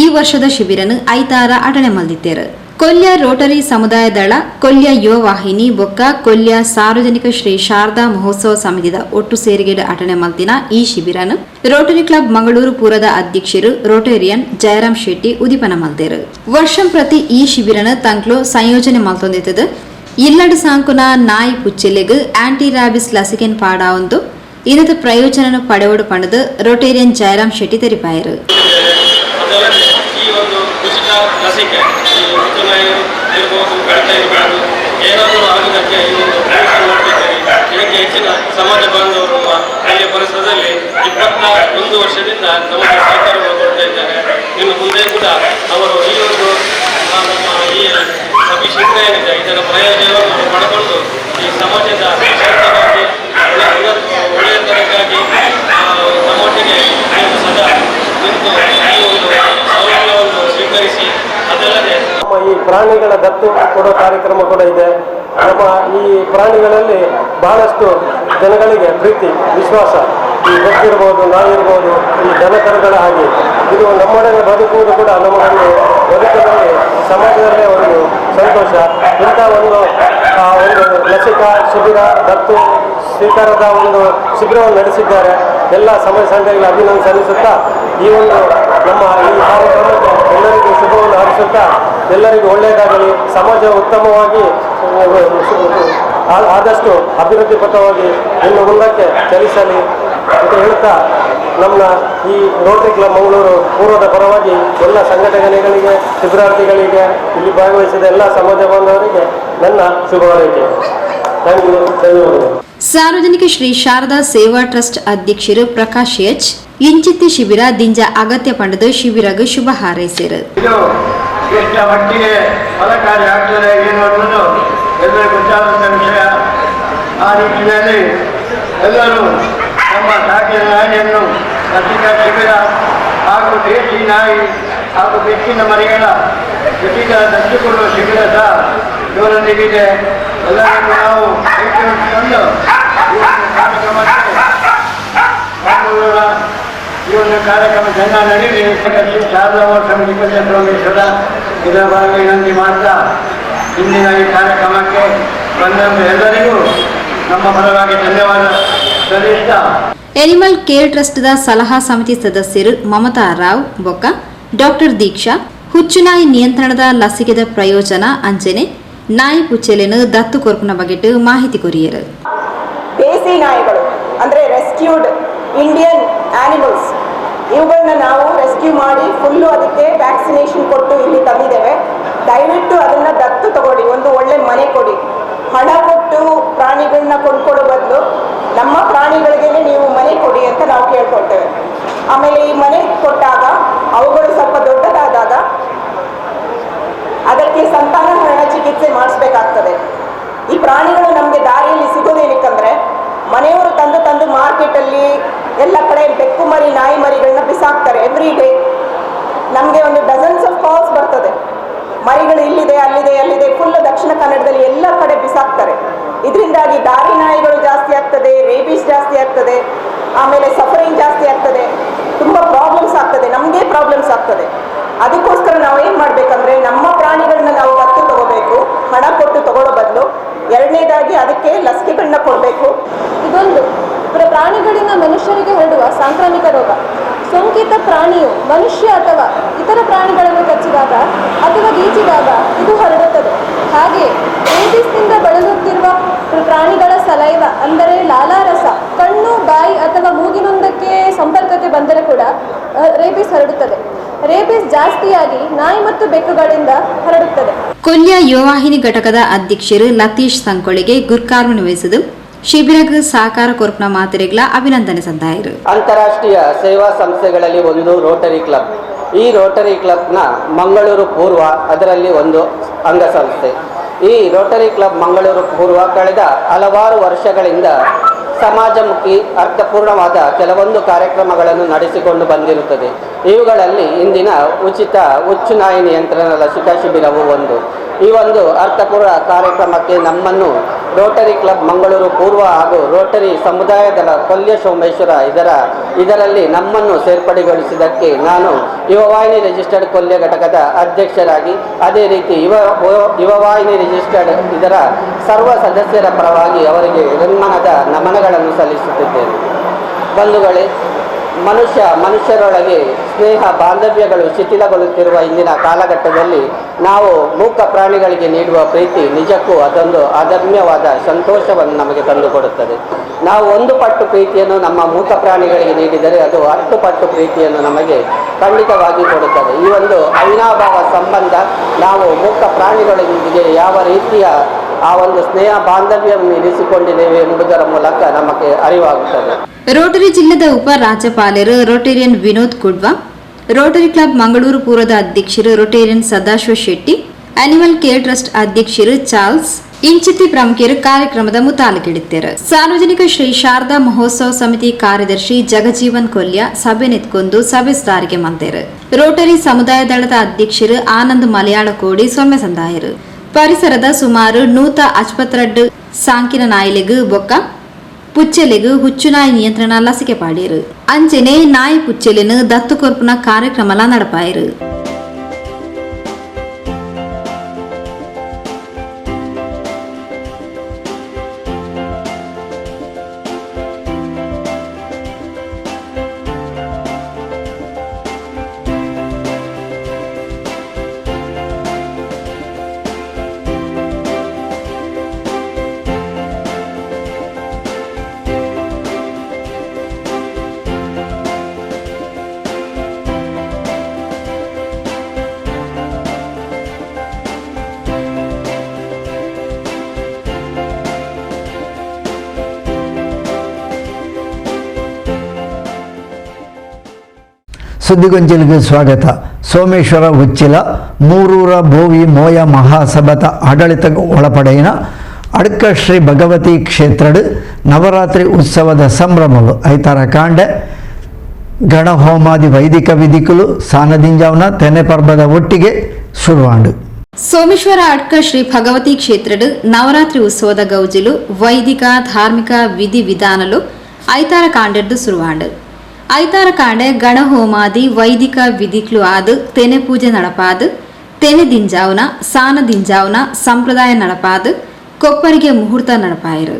ಈ ವರ್ಷದ ಶಿಬಿರನು 5 ಅಟೆಂಡ್ ಮಲ್ದಿದ್ದೇರು. ಕೊಲ್ಯ ರೋಟರಿ ಸಮುದಾಯ ದಳ ಕೊಲ್ಯ ಯುವ ವಾಹಿನಿ ಬೊಕ್ಕ ಕೊಲ್ಯ ಸಾರ್ವಜನಿಕ ಶ್ರೀ ಶಾರದಾ ಮಹೋತ್ಸವ ಸಮಿತಿದ ಒಟ್ಟು ಸೇರಿಗೆಡ ಅಟೆಂಡ್ ಮಲ್ತಿನ ಈ ಶಿಬಿರನು ರೋಟರಿ ಕ್ಲಬ್ ಮಂಗಳೂರು ಪೂರದ ಅಧ್ಯಕ್ಷರು ರೋಟೇರಿಯನ್ ಜಯರಾಮ್ ಶೆಟ್ಟಿ ಉದಿಪನ ಮಲ್ತೇರು. ವರ್ಷಂ ಪ್ರತಿ ಈ ಶಿಬಿರನು ತಂಕ್ಲು ಸಂಯೋಜನೆ ಮಲ್ತೊಂದಿತ್ತದು ಇಲ್ಲಡು ಸಾಂಕುನ ನಾಯಿ ಪುಚ್ಚೆಲೆಗ್ ಆಂಟಿ ರ್ಯಾಬಿಸ್ ಲಸಿಕೆನ್ ಪಾಡಾವಂದು ಇದರ ಪ್ರಯೋಜನ ಪಡೆವಡು ಪಣದು ರೋಟೇರಿಯನ್ ಜಯರಾಮ್ ಶೆಟ್ಟಿ ತೆರಿಪಾಯರು. ಈ ಒಂದು ಉಚಿತ ಲಸಿಕೆ ಇರ್ಬೋದು, ಕಡಿತ ಇರಬಾರ್ದು, ಏನಾದರೂ ಆಗುವುದಕ್ಕೆ ಈ ಒಂದು ಪ್ರಯತ್ನ ಮಾಡ್ತಿದ್ದೀರಿ. ಇದಕ್ಕೆ ಹೆಚ್ಚಿನ ಸಮಾಜ ಬಾಂಧವರು ಹಳ್ಳಿಯ ಪರಿಸರದಲ್ಲಿ 21 ವರ್ಷದಿಂದ ನಮಗೆ ಸಹಕಾರವನ್ನು ಕೊಡ್ತಾ ಇದ್ದಾರೆ. ಇನ್ನು ಮುಂದೆ ಕೂಡ ಅವರು ಈ ಒಂದು ನಮ್ಮ ಈ ಸಭೆ ಶಿಬಿರ ಏನಿದೆ ಇದರ ಪ್ರಯೋಜನವನ್ನು ಪಡೆದುಕೊಂಡು ಈ ಸಮಾಜದ ಶಾಂತಿಗಾಗಿ ಒಳ್ಳೆಯತನಕ್ಕಾಗಿ ನಮ್ಮೊಟ್ಟಿಗೆ ಸದಾ ನಿಂತು ಈ ಒಂದು ಸೌಲಭ್ಯವನ್ನು ಸ್ವೀಕರಿಸಿ ಅದಲ್ಲದೆ ನಮ್ಮ ಈ ಪ್ರಾಣಿಗಳ ದತ್ತು ಕೊಡೋ ಕಾರ್ಯಕ್ರಮ ಕೂಡ ಇದೆ. ನಮ್ಮ ಈ ಪ್ರಾಣಿಗಳಲ್ಲಿ ಬಹಳಷ್ಟು ಜನಗಳಿಗೆ ಪ್ರೀತಿ ವಿಶ್ವಾಸ, ಈ ಬೆಕ್ಕಿರ್ಬೋದು, ನಾಯಿ ಇರ್ಬೋದು, ಈ ದನಕರುಗಳ ಹಾಗೆ ಇದು ನಮ್ಮೊಡನೆ ಬದುಕುವುದು ಕೂಡ ನಮಗೊಂದು ಬದುಕಿನಲ್ಲಿ ಸಮಾಜದಲ್ಲೇ ಒಂದು ಸಂತೋಷ. ಇಂಥ ಒಂದು ಲಸಿಕಾ ಶಿಬಿರ ದತ್ತು ಸ್ವೀಕಾರದ ಒಂದು ಶಿಬಿರವನ್ನು ನಡೆಸಿದ್ದಾರೆ. ಎಲ್ಲ ಸಮಯ ಸಂಘಗಳಿಗೆ ಅಭಿನಂದನೆ ಸಲ್ಲಿಸುತ್ತಾ ಈ ಒಂದು ನಮ್ಮ ಈ ಕಾರ್ಯಕ್ರಮಕ್ಕೆ ಎಲ್ಲರಿಗೂ ಶುಭವನ್ನು ಹಾರೈಸುತ್ತಾ ಎಲ್ಲರಿಗೂ ಒಳ್ಳೆಯದಾಗಲಿ, ಸಮಾಜ ಉತ್ತಮವಾಗಿ ಆದಷ್ಟು ಅಭಿವೃದ್ಧಿ ಪಥವಾಗಿ ಇನ್ನು ಮುಂದಕ್ಕೆ ಚಲಿಸಲಿ ಅಂತ ಹೇಳ್ತಾ ನಮ್ಮ ಈ ರೋಟರಿ ಕ್ಲಬ್ ಮಂಗಳೂರು ಪೂರ್ವದ ಪರವಾಗಿ ಎಲ್ಲ ಸಂಘಟನೆಗಳಿಗೆ, ಶಿಬಿರಾರ್ಥಿಗಳಿಗೆ, ಇಲ್ಲಿ ಭಾಗವಹಿಸಿದ ಎಲ್ಲ ಸಮಾಜ ಬಾಂಧವರಿಗೆ ನನ್ನ ಶುಭ ಹಾರೈಕೆ. Thank you. ಧನ್ಯವಾದಗಳು. ಸಾರ್ವಜನಿಕ ಶ್ರೀ ಶಾರದಾ ಸೇವಾ ಟ್ರಸ್ಟ್ ಅಧ್ಯಕ್ಷರು ಪ್ರಕಾಶ್ ಎಚ್ ಇಂಚಿತ್ತಿ ಶಿಬಿರ ದಿಂಜ ಅಗತ್ಯ ಪಂಡದ ಶಿಬಿರಗ ಶುಭ ಹಾರೈಸಿರು. ಇದು ಎಷ್ಟು ಮಟ್ಟಿಗೆ ಫಲಕಾರಿ ಆಗ್ತದೆ ಏನು ಅನ್ನೋದು ಎಲ್ಲರಿಗೂ ಗೊತ್ತಾದಂಥ ವಿಷಯ. ಆ ನಿಟ್ಟಿನಲ್ಲಿ ಎಲ್ಲರೂ ನಮ್ಮ ಸಾಕಿನ ನಾಯಿಯನ್ನು ಲಸಿಕಾ ಶಿಬಿರ ಹಾಗೂ ದೇಶಿ ನಾಯಿ ಹಾಗೂ ಬೆಕ್ಕಿನ ಮರಿಗಳ ಉಚಿತ ದತ್ತುಕೊಳ್ಳುವ ಶಿಬಿರ ಸಹ ಇವರೊಂದಿಗಿದೆ. ಎಲ್ಲರಿಗೂ ನಾವು ತಂದು ಈ ಒಂದು ಕಾರ್ಯಕ್ರಮಕ್ಕೆ ಈ ಒಂದು ಕಾರ್ಯಕ್ರಮ ಚೆನ್ನಾಗಿ ನಡೆಯಲಿ. ಶ್ರೀ ಶಾರದಾ ಸಮಿತಿ ಸೋಮೇಶ್ವರ ಇದರ ಭಾಗ ವಿನಂತಿ ಮಾಡ್ತಾ ಇಂದಿನ ಈ ಕಾರ್ಯಕ್ರಮಕ್ಕೆ ಬಂದಂತ ಎಲ್ಲರಿಗೂ ನಮ್ಮ ಪರವಾಗಿ ಧನ್ಯವಾದ ಸಲ್ಲಿಸ್ತಾ ಎನಿಮಲ್ ಕೇರ್ ಟ್ರಸ್ಟ್ದ ಸಲಹಾ ಸಮಿತಿ ಸದಸ್ಯರು ಮಮತಾ ರಾವ್ ಬೊಕ್ಕ ಡಾಕ್ಟರ್ ದೀಕ್ಷಾ ಹುಚ್ಚುನಾಯಿ ನಿಯಂತ್ರಣದ ಲಸಿಕೆದ ಪ್ರಯೋಜನ ಅಂಚನೆ ನಾಯಿ ಪುಚ್ಚೆಲೆನು ದತ್ತು ಕೊರ್ಪುನ ಬಗೆಟ್ ಮಾಹಿತಿ ಕೊರಿಯರು. ದೇಸಿ ನಾಯಿಗಳು ಅಂದರೆ ರೆಸ್ಕ್ಯೂಡ್ ಇಂಡಿಯನ್ ಆನಿಮಲ್ಸ್, ಇವುಗಳನ್ನ ನಾವು ರೆಸ್ಕ್ಯೂ ಮಾಡಿ ಫುಲ್ಲು ಅದಕ್ಕೆ ವ್ಯಾಕ್ಸಿನೇಷನ್ ಕೊಟ್ಟು ಇಲ್ಲಿ ತಂದಿದ್ದೇವೆ. ದಯವಿಟ್ಟು ಅದನ್ನು ದತ್ತು ತಗೊಳ್ಳಿ, ಒಂದು ಒಳ್ಳೆ ಮನೆ ಕೊಡಿ. ಹಣ ಕೊಟ್ಟು ಪ್ರಾಣಿಗಳನ್ನ ಕೊಂಡ್ಕೊಳ್ಳೋ ಬದಲು ನಮ್ಮ ಪ್ರಾಣಿಗಳಿಗೆ ನೀವು ಮನೆ ಕೊಡಿ ಅಂತ ನಾವು ಕೇಳ್ಕೊಳ್ತೇವೆ. ಆಮೇಲೆ ಈ ಮನೆ ಕೊಟ್ಟಾಗ ಅವುಗಳು ಸ್ವಲ್ಪ ದೊಡ್ಡದಾದಾಗ ಅದಕ್ಕೆ ಸಂತಾನಹರಣ ಚಿಕಿತ್ಸೆ ಮಾಡಿಸ್ಬೇಕಾಗ್ತದೆ. ಈ ಪ್ರಾಣಿಗಳು ನಮಗೆ ದಾರಿಯಲ್ಲಿ ಸಿಗೋದೇನಕ್ಕಂದ್ರೆ ಮನೆಯವರು ತಂದು ಮಾರ್ಕೆಟಲ್ಲಿ ಎಲ್ಲ ಕಡೆ ಬೆಕ್ಕು ಮರಿ ನಾಯಿ ಮರಿಗಳನ್ನ ಬಿಸಾಕ್ತಾರೆ. ಎವ್ರಿ ಡೇ ನಮಗೆ ಒಂದು ಡಜನ್ಸ್ ಆಫ್ ಕಾಲ್ಸ್ ಬರ್ತದೆ, ಮರಿಗಳು ಇಲ್ಲಿದೆ ಅಲ್ಲಿದೆ ಫುಲ್ ದಕ್ಷಿಣ ಕನ್ನಡದಲ್ಲಿ ಎಲ್ಲ ಕಡೆ ಬಿಸಾಕ್ತಾರೆ. ಇದರಿಂದಾಗಿ ದಾರಿ ನಾಯಿಗಳು ಜಾಸ್ತಿ ಆಗ್ತದೆ, ರೇಬೀಸ್ ಜಾಸ್ತಿ ಆಗ್ತದೆ, ಆಮೇಲೆ ಸಫರಿಂಗ್ ಜಾಸ್ತಿ ಆಗ್ತದೆ, ತುಂಬ ಪ್ರಾಬ್ಲಮ್ಸ್ ಆಗ್ತದೆ, ನಮಗೆ ಪ್ರಾಬ್ಲಮ್ಸ್ ಆಗ್ತದೆ. ಅದಕ್ಕೋಸ್ಕರ ನಾವು ಏನು ಮಾಡಬೇಕಂದ್ರೆ ನಮ್ಮ ಪ್ರಾಣಿಗಳನ್ನ ನಾವು ದತ್ತು ತಗೋಬೇಕು, ಹಣ ಕೊಟ್ಟು ತಗೊಳ್ಳೋ ಬದಲು. ಎರಡನೇದಾಗಿ ಅದಕ್ಕೆ ಲಸಿಕೆಗಳನ್ನ ಕೊಡಬೇಕು. ಇದೊಂದು ಪ್ರಾಣಿಗಳಿಂದ ಮನುಷ್ಯರಿಗೆ ಹರಡುವ ಸಾಂಕ್ರಾಮಿಕ ರೋಗ. ಸೋಂಕಿತ ಪ್ರಾಣಿಯು ಮನುಷ್ಯ ಅಥವಾ ಇತರ ಪ್ರಾಣಿಗಳನ್ನು ಕಚ್ಚಿದಾಗ ಅಥವಾ ಗೀಚಿದಾಗ ಇದು ಹರಡುತ್ತದೆ. ಹಾಗೆ ರೇಬಿಸ್ನಿಂದ ಬಳಲುತ್ತಿರುವ ಪ್ರಾಣಿಗಳ ಸಲೈವ ಅಂದರೆ ಲಾಲಾರಸ ಕಣ್ಣು, ಬಾಯಿ ಅಥವಾ ಮೂಗಿನೊಂದಕ್ಕೆ ಸಂಪರ್ಕಕ್ಕೆ ಬಂದರೆ ಕೂಡ ರೇಬಿಸ್ ಹರಡುತ್ತದೆ. ರೇಬಿಸ್ ಜಾಸ್ತಿಯಾಗಿ ನಾಯಿ ಮತ್ತು ಬೆಕ್ಕುಗಳಿಂದ ಹರಡುತ್ತದೆ. ಕೊಲ್ಯ ಯುವವಾಹಿನಿ ಘಟಕದ ಅಧ್ಯಕ್ಷರು ಲತೀಶ್ ಸಂಕೊಳಿಗೆ ಗುರ್ಕಾರ್ಮನ್ ವಹಿಸಿದ್ದು ಶಿಬಿರಕ್ಕೆ ಸಹಕಾರ ಕೊರ್ಪ್ನ ಮಾತಿರೆಗಳ ಅಭಿನಂದನೆ ಸಂದಾಯರು. ಅಂತಾರಾಷ್ಟ್ರೀಯ ಸೇವಾ ಸಂಸ್ಥೆಗಳಲ್ಲಿ ಒಂದು ರೋಟರಿ ಕ್ಲಬ್. ಈ ರೋಟರಿ ಕ್ಲಬ್ನ ಮಂಗಳೂರು ಪೂರ್ವ ಅದರಲ್ಲಿ ಒಂದು ಅಂಗಸಂಸ್ಥೆ. ಈ ರೋಟರಿ ಕ್ಲಬ್ ಮಂಗಳೂರು ಪೂರ್ವ ಕಳೆದ ಹಲವಾರು ವರ್ಷಗಳಿಂದ ಸಮಾಜಮುಖಿ ಅರ್ಥಪೂರ್ಣವಾದ ಕೆಲವೊಂದು ಕಾರ್ಯಕ್ರಮಗಳನ್ನು ನಡೆಸಿಕೊಂಡು ಬಂದಿರುತ್ತದೆ. ಇವುಗಳಲ್ಲಿ ಇಂದಿನ ಉಚಿತ ಹುಚ್ಚುನಾಯಿ ನಿಯಂತ್ರಣ ಲಸಿಕಾ ಶಿಬಿರವು ಒಂದು. ಈ ಒಂದು ಅರ್ಥಪೂರ್ಣ ಕಾರ್ಯಕ್ರಮಕ್ಕೆ ನಮ್ಮನ್ನು ರೋಟರಿ ಕ್ಲಬ್ ಮಂಗಳೂರು ಪೂರ್ವ ಹಾಗೂ ರೋಟರಿ ಸಮುದಾಯ ದಳ ಕೊಲ್ಯ ಸೋಮೇಶ್ವರ ಇದರಲ್ಲಿ ನಮ್ಮನ್ನು ಸೇರ್ಪಡೆಗೊಳಿಸಿದ್ದಕ್ಕೆ ನಾನು ಯುವವಾಹಿನಿ ರಿಜಿಸ್ಟರ್ಡ್ ಕೊಲ್ಯ ಘಟಕದ ಅಧ್ಯಕ್ಷರಾಗಿ, ಅದೇ ರೀತಿ ಯುವವಾಹಿನಿ ರಿಜಿಸ್ಟರ್ಡ್ ಇದರ ಸರ್ವ ಸದಸ್ಯರ ಪರವಾಗಿ ಅವರಿಗೆ ಹೃನ್ಮನದ ನಮನಗಳನ್ನು ಸಲ್ಲಿಸುತ್ತಿದ್ದೇನೆ. ಬಂಧುಗಳೇ, ಮನುಷ್ಯರೊಳಗೆ ಸ್ನೇಹ ಬಾಂಧವ್ಯಗಳು ಶಿಥಿಲಗೊಳ್ಳುತ್ತಿರುವ ಇಂದಿನ ಕಾಲಘಟ್ಟದಲ್ಲಿ ನಾವು ಮೂಕ ಪ್ರಾಣಿಗಳಿಗೆ ನೀಡುವ ಪ್ರೀತಿ ನಿಜಕ್ಕೂ ಅದೊಂದು ಅದಮ್ಯವಾದ ಸಂತೋಷವನ್ನು ನಮಗೆ ತಂದುಕೊಡುತ್ತದೆ. ನಾವು 1 ಪಟ್ಟು ಪ್ರೀತಿಯನ್ನು ನಮ್ಮ ಮೂಕ ಪ್ರಾಣಿಗಳಿಗೆ ನೀಡಿದರೆ ಅದು 10 ಪಟ್ಟು ಪ್ರೀತಿಯನ್ನು ನಮಗೆ ಖಂಡಿತವಾಗಿ ಕೊಡುತ್ತದೆ. ಈ ಒಂದು ಅವಿನಾಭಾವ ಸಂಬಂಧ ನಾವು ಮೂಕ ಪ್ರಾಣಿಗಳೊಂದಿಗೆ ಯಾವ ರೀತಿಯ ಆ ಒಂದು ಸ್ನೇಹ ಬಾಂಧವ್ಯವನ್ನು ಇರಿಸಿಕೊಂಡಿದ್ದೇವೆ ಎಂಬುದರ ಮೂಲಕ ನಮಗೆ ಅರಿವಾಗುತ್ತದೆ. ರೋಟರಿ ಜಿಲ್ಲೆದ ಉಪ ರಾಜ್ಯಪಾಲರು rotarian Vinod Kudva, rotary club Mangaluru ಪೂರ್ವದ ಅಧ್ಯಕ್ಷರು rotarian Sadashiva Shetty, animal care trust ಅಧ್ಯಕ್ಷರು ಚಾರ್ಲ್ಸ್ ಇಂಚಿತಿ ಪ್ರಮುಖರು ಕಾರ್ಯಕ್ರಮದ ಮುತಾಲಿಕೆಡಿದ್ದರು. ಸಾರ್ವಜನಿಕ ಶ್ರೀ ಶಾರದಾ ಮಹೋತ್ಸವ ಸಮಿತಿ ಕಾರ್ಯದರ್ಶಿ ಜಗಜೀವನ್ ಕೊಲ್ಯ ಸಭೆ ನೆತ್ಕೊಂಡು ಸಭೆ ಸುಧಾರಿಕೆ ಮಂತೇರು. ರೋಟರಿ ಸಮುದಾಯ ದಳದ ಅಧ್ಯಕ್ಷರು ಆನಂದ್ ಮಲಯಾಳ ಕೋಡಿ ಸೊಮ್ಮೆ ಸಂದಾಯರು. ಪರಿಸರದ ಸುಮಾರು 100 ಆಸ್ಪತ್ರೆಡ್ ಸಾಂಕಿನ ನಾಯಿಲೆಗು ಬೊಕ್ಕ ಪುಚ್ಚೆಲೆಗು ಹುಚ್ಚುನಾಯಿ ನಿಯಂತ್ರಣ ಲಸಿಕೆ ಪಾಡಿರು. ಅಂಚೆನೆ ನಾಯಿ ಪುಚ್ಚೆಲೆನು ದತ್ತು ಕೊರ್ಪುನ ಕಾರ್ಯಕ್ರಮಲ ನಡಪಾಯಿರು. ಸುದ್ದಿಗೊಂಚಲಿಗೆ ಸ್ವಾಗತ. ಸೋಮೇಶ್ವರ ಉಚ್ಚಿಲ ಮೂರೂರ ಬೋವಿ ಮೋಯ ಮಹಾಸಭಾದ ಆಡಳಿತ ಒಳಪಡೆಯಿನ ಅಡ್ಕ ಶ್ರೀ ಭಗವತಿ ಕ್ಷೇತ್ರಡ್ ನವರಾತ್ರಿ ಉತ್ಸವದ ಸಂಭ್ರಮವು ಐತಾರ ಕಾಂಡೆ ಗಣಹೋಮಾದಿ ವೈದಿಕ ವಿಧಿಕುಲು ಸಾನದಿಂಜಾವನ ತೆನೆ ಪರ್ಬದ ಒಟ್ಟಿಗೆ ಶುರುವಾಂಡು. ಸೋಮೇಶ್ವರ ಅಡ್ಕ ಶ್ರೀ ಭಗವತಿ ಕ್ಷೇತ್ರಡ್ ನವರಾತ್ರಿ ಉತ್ಸವದ ಗೌಜಿಲು ವೈದಿಕ ಧಾರ್ಮಿಕ ವಿಧಿ ವಿಧಾನಲು ಐತಾರ ಕಾಂಡೆದ್ದು ಶುರುವಾಂಡು. ಐತಾರ ಕಾಂಡೆ ಗಣಹೋಮಾದಿ ವೈದಿಕ ವಿಧಿಕ್ಲು ಆದು ತೆನೆ ಪೂಜೆ ನಡಪಾದು, ತೆನೆ ದಿಂಜಾವನ ಸಾನ ದಿಂಜಾವನ ಸಂಪ್ರದಾಯ ನಡಪಾದು, ಕೊಪ್ಪರಿಗೆ ಮುಹೂರ್ತ ನಡಪಾಯಿರು.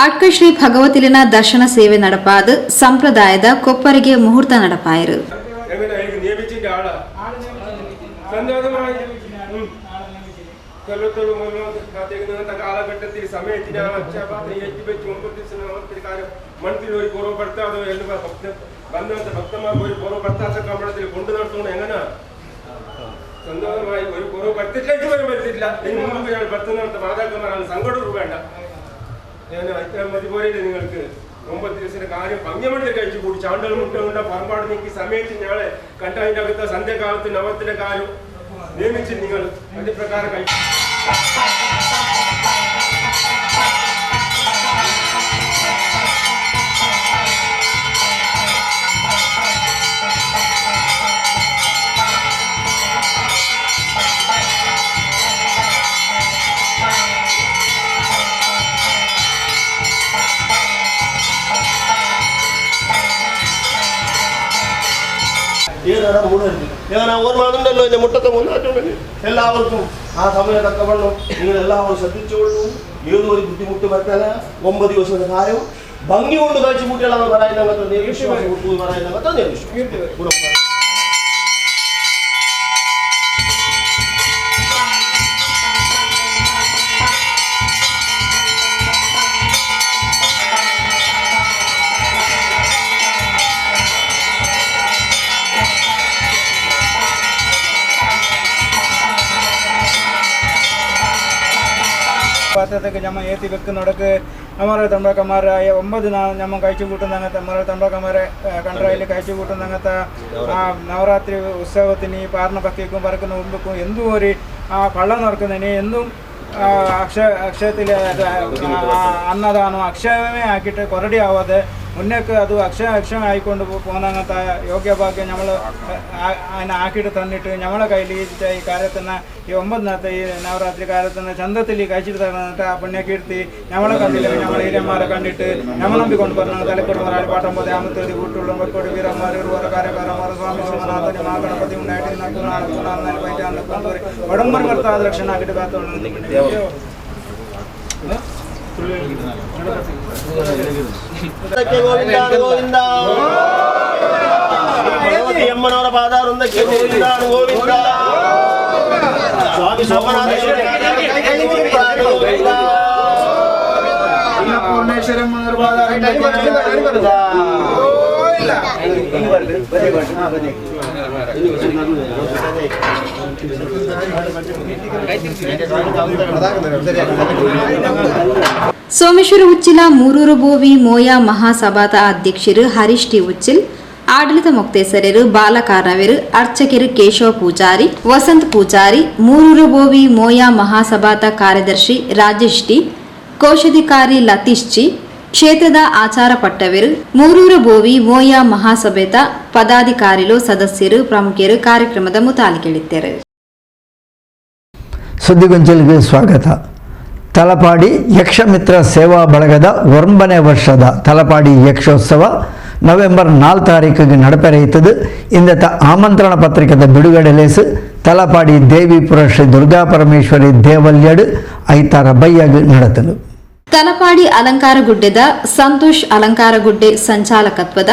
ಅಡ್ಕ ಶ್ರೀ ಭಗವತಿಲಿನ ದರ್ಶನ ಸೇವೆ ನಡಪಾದ ಸಂಪ್ರದಾಯದ ಕೊಪ್ಪರಿಗೆ ಮುಹೂರ್ತ ನಡಪಾಯರು. ಕಾಲಘಟ್ಟದಲ್ಲಿ ಸಮಯತಿನ ಮಣ್ತಿನವರಿಗೆ ಪೂರ್ವ ಬರ್ತಾ ಅದು ಎಲ್ಲ ಬಂದಂತ ಭಕ್ತಮಾರ್ ಪೂರ್ವ ಬರ್ತಾ ಕಾಂಬಳದಲ್ಲಿ ಕೊಂಡು ನಡ್ಕೊಂಡು ಹೆಂಗನ ಸಂದೋಷമായി ഒരു കുറവ് പറ്റിലേക്ക് പോലും പറ്റില്ല. ഇതിന് മുമ്പ് ഞാൻ പറ്റുന്ന മാതാക്കന്മാരാണ് സങ്കടവും വേണ്ട. ഞാൻ മതി പോലെയില്ല നിങ്ങൾക്ക് 9 ദിവസത്തിന്റെ കാര്യം ഭംഗ്യമണ്ണിൽ കഴിച്ചു കൂടി ചാണ്ടൽ മുട്ട കൊണ്ട പറമ്പാട് നീക്കി സമയത്ത് ഞങ്ങളെ കണ്ടതിൻ്റെ അകത്ത് സന്ധ്യകാലത്ത് നവത്തിന്റെ കാര്യം നിയമിച്ച് നിങ്ങൾ അതിന്റെ പ്രകാരം കഴിച്ചു. ഞാൻ ഓർമ്മയുണ്ടല്ലോ എന്റെ മുട്ടത്തെ മുന്നേറ്റുണ്ടെങ്കിൽ എല്ലാവർക്കും ആ സമയം തക്കവണ്ണം നിങ്ങൾ എല്ലാവരും ശ്രദ്ധിച്ചുകൊള്ളൂ. ഏതൊരു ബുദ്ധിമുട്ട് പറ്റാൻ 9 ദിവസത്തെ കാര്യം ഭംഗി കൊണ്ട് കഴിച്ചു കൂട്ടികളാണ് പറയുന്നത്. നിർവിശ്വാസം പറയുന്നത് നിർവിശ്വാസം. പാത്രത്തൊക്കെ നമ്മൾ ഏറ്റി വെക്കുന്നിടക്ക് നമ്മളെ തമ്പക്കന്മാരായ 9 നാൾ നമ്മൾ കഴിച്ചു കൂട്ടുന്നങ്ങനത്തെ നമ്മളെ തമ്പക്കന്മാരെ കണ്ടറയിൽ കഴിച്ചു കൂട്ടുന്നങ്ങനത്തെ ആ നവരാത്രി ഉത്സവത്തിന് പാർണഭക്തിക്കും പറക്കുന്ന മുമ്പും എന്തും ഒരു പള്ളം നടക്കുന്നതിന് എന്നും അക്ഷയത്തിൽ അന്നദാനം അക്ഷയമേ ആക്കിയിട്ട് കൊറടി ആവാതെ മുന്നേക്ക് അത് അക്ഷയം ആയിക്കൊണ്ട് പോകുന്നങ്ങനത്തെ യോഗ്യഭാഗ്യം നമ്മൾ അതിനെ ആക്കിയിട്ട് തന്നിട്ട് നമ്മളെ കയ്യിൽ ഈ കാര്യത്തിന് ഈ 9 ഈ നവരാത്രി കാലത്തിന് ചന്തത്തിൽ കഴിച്ചിട്ട് തന്നിട്ട് ആ പുണ്യകീർത്തി നമ്മളെ കണ്ടില്ല. നമ്മളെ ഈരന്മാരെ കണ്ടിട്ട് നമ്മളമ്പി കൊണ്ട് പറഞ്ഞ തലക്കൊട് മലയാളി പാട്ടം പോലെ ആമത്തേടി കൂട്ടുള്ള വെക്കോട് വീരന്മാർ കാര്യക്കാരന്മാർ സ്വാമി സോമനാഥന് മാഗണപതി ഉണ്ടായിട്ട് വടംബർ കർത്താ ദക്ഷനാക്കിയിട്ട് കാത്തോണ്ട് ಗೋವಿಂದ ಭಗವತಿ ಅಮ್ಮನವರ ಪಾದಾರೊಂದಕ್ಕೆ ಗೋವಿಂದ ಗೋವಿಂದ ಸ್ವಾಮಿ ಸೋಮನಾಥೇಶ್ವರಿ ಗೋವಿಂದ ಅನ್ನಪೂರ್ಣೇಶ್ವರಮ್ಮನವರ ಪಾದಾರೊಂದಕ್ಕೆ ಸೋಮೇಶ್ವರ ಉಚ್ಚಿಲ ಮೂರೂರು ಬೋವಿ ಮೋಯಾ ಮಹಾಸಭಾದ ಅಧ್ಯಕ್ಷರು ಹರೀಶ್ ಟಿ ಉಚ್ಚಿಲ್, ಆಡಳಿತ ಮೊಕ್ತೇಸರರು ಬಾಲಕಾರ್ನವರು, ಅರ್ಚಕರು ಕೇಶವ ಪೂಜಾರಿ, ವಸಂತ್ ಪೂಜಾರಿ, ಮೂರೂರು ಬೋವಿ ಮೋಯಾ ಮಹಾಸಭಾದ ಕಾರ್ಯದರ್ಶಿ ರಾಜೇಶ್ ಟಿ, ಕೋಶಾಧಿಕಾರಿ ಲತೀಶ್ ಜಿ, ಕ್ಷೇತ್ರದ ಆಚಾರ ಪಟ್ಟವರು, ಮೂರೂರು ಬೋವಿ ಮೋಯಾ ಮಹಾಸಭೆದ ಪದಾಧಿಕಾರಿಗಳು, ಸದಸ್ಯರು, ಪ್ರಮುಖರು ಕಾರ್ಯಕ್ರಮದ ಮುತಾಲಿಕೆಳಿದ್ದರು. ಸುದ್ದಿಗೊಂಚಲಿಗೆ ಸ್ವಾಗತ. ತಲಪಾಡಿ ಯಕ್ಷಮಿತ್ರ ಸೇವಾ ಬಳಗದ 9ನೇ ವರ್ಷದ ತಲಪಾಡಿ ಯಕ್ಷೋತ್ಸವ ನವೆಂಬರ್ 4 ತಾರೀಕಿಗೆ ನಡಪೆರೆಯುತ್ತದೆ. ಇಂದತ ಆಮಂತ್ರಣ ಪತ್ರಿಕೆದ ಬಿಡುಗಡೆ ಲೇಸು ತಲಪಾಡಿ ದೇವಿಪುರ ಶ್ರೀ ದುರ್ಗಾ ಪರಮೇಶ್ವರಿ ದೇವಲ್ಯಡು ಐತಾರ ಬೈಯಾಗಿ ನಡೆತನು. ತಲಪಾಡಿ ಅಲಂಕಾರಗುಡ್ಡೆದ ಸಂತೋಷ್ ಅಲಂಕಾರಗುಡ್ಡೆ ಸಂಚಾಲಕತ್ವದ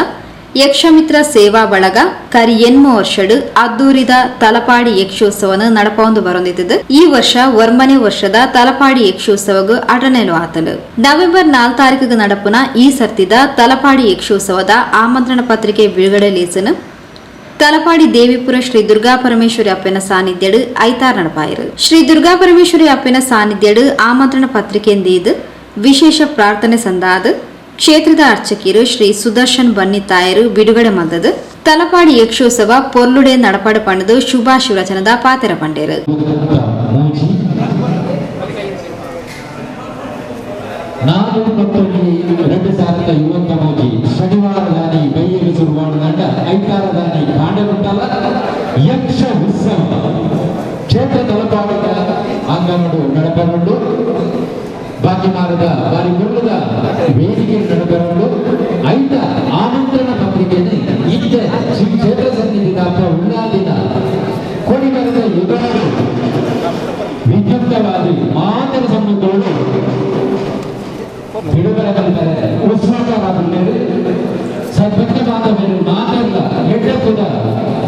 ಯಕ್ಷಮಿತ್ರ ಸೇವಾ ಬಳಗ ಕರಿ 8 ವರ್ಷಡು ಅದ್ದೂರಿದ ತಲಪಾಡಿ ಯಕ್ಷೋತ್ಸವನ ನಡಪೊಂದು ಬರೊಂದಿದ್ದು. ಈ ವರ್ಷ 9ನೇ ವರ್ಷದ ತಲಪಾಡಿ ಯಕ್ಷೋತ್ಸವಗ ಅಟನೆಲು ಆತಲು. ನವೆಂಬರ್ 4 ತಾರೀಕಿಗೆ ನಡಪುನ ಈ ಸರ್ತಿದ ತಲಪಾಡಿ ಯಕ್ಷೋತ್ಸವದ ಆಮಂತ್ರಣ ಪತ್ರಿಕೆ ಬಿಡುಗಡೆ ಲೇಸನು ತಲಪಾಡಿ ದೇವಿಪುರ ಶ್ರೀ ದುರ್ಗಾ ಪರಮೇಶ್ವರಿ ಅಪ್ಪನ ಸಾನ್ನಿಧ್ಯಡು ಐತಾರ ನಡಪಾಯಿರು. ಶ್ರೀ ದುರ್ಗಾ ಪರಮೇಶ್ವರಿ ಅಪ್ಪನ ಸಾನ್ನಿಧ್ಯಡು ಆಮಂತ್ರಣ ಪತ್ರಿಕೆಯಿಂದ ವಿಶೇಷ ಪ್ರಾರ್ಥನೆ ಸಂದಾದ ಕ್ಷೇತ್ರದ ಅರ್ಚಕಿರು ಶ್ರೀ ಸುದರ್ಶನ್ ಬನ್ನಿತಾಯರು ಬಿಡುಗಡೆ ಮದ್ದದು. ತಲಪಾಡಿ ಯಕ್ಷೋತ್ಸವ ಪೊರ್ಲುಡೆ ನಡಪಾಡು ಪಂಡದು ಶುಭಾಶಿವರಚನದ ಪಾತೆರ ಪಂಡೇರು. ಶನಿವಾರದಾನಿ ಬೈಯಲು ಶುರುವಾದ ಐತಾರದಾನಿ ಕಾಂಡಗುಂಟಲ ಯಕ್ಷ ಉತ್ಸವ ಕ್ಷೇತ್ರ ತಲಪಾಡಿದ ಅಂಗನಡು ನಡಪೆರಡು ಬಾಕಿಮಾರದ ಬಾರಿ ಮುರುಳದ ವೇದಿಕೆ ನಡಪೆರಡು ಐತ ಆಮಂತ್ರಣ ಪತ್ರಿಕೆಯನ್ನು ಇದ್ದ ಶ್ರೀ ಕ್ಷೇತ್ರ ಸನ್ನಿಧಿದ ಉಳ್ಳಾದಿನ ಕೊಡಿಮರದ ಎದುರು ವಿದ್ಯುಕ್ತವಾದಿ ಮಾತರ ಸಂಬಂಧಗಳು ಬಿಡುಗಡೆ ಉತ್ಸಾಹರಾಗಿದ್ದಾರೆ. ಸದ್ಭಕ್ತ ಬಾಂಧವರು ಮಾತೆಲ್ಲ ಹೆಡ್ಡಕ್ಕುದ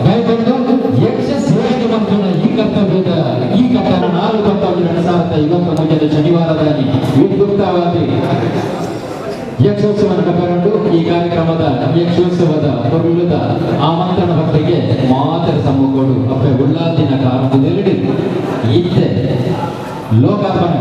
ಕೈಗೊಂಡು ಯಕ್ಷ ಸೇವೆಗೆ ಬಂದ ಈ ಕರ್ತವ್ಯದ ಈ ಕಟ್ಟಡ 4 ಕರ್ತವ್ಯ ನಡೆಸಾರ್ಥ ಇವತ್ತು ಮುಂಜಾನೆ ಶನಿವಾರದಲ್ಲಿ ವಿದ್ಯುಕ್ತವಾಗಿ ಯಕ್ಷೋತ್ಸವ ನಡೆಕೊಂಡು ಈ ಕಾರ್ಯಕ್ರಮದ ಯಕ್ಷೋತ್ಸವದ ಹೊರಳುದ ಆಮಂತ್ರಣ ಭಕ್ತಿಗೆ ಮಾತರ ಸಮ್ಮುಖೋಡು ಅಪ್ಪೆ ಉಳ್ಳಾದಿನ ಕಾರಣದಲ್ಲಿ ಇತ್ತೆ ಲೋಕಾರ್ಪಣೆ.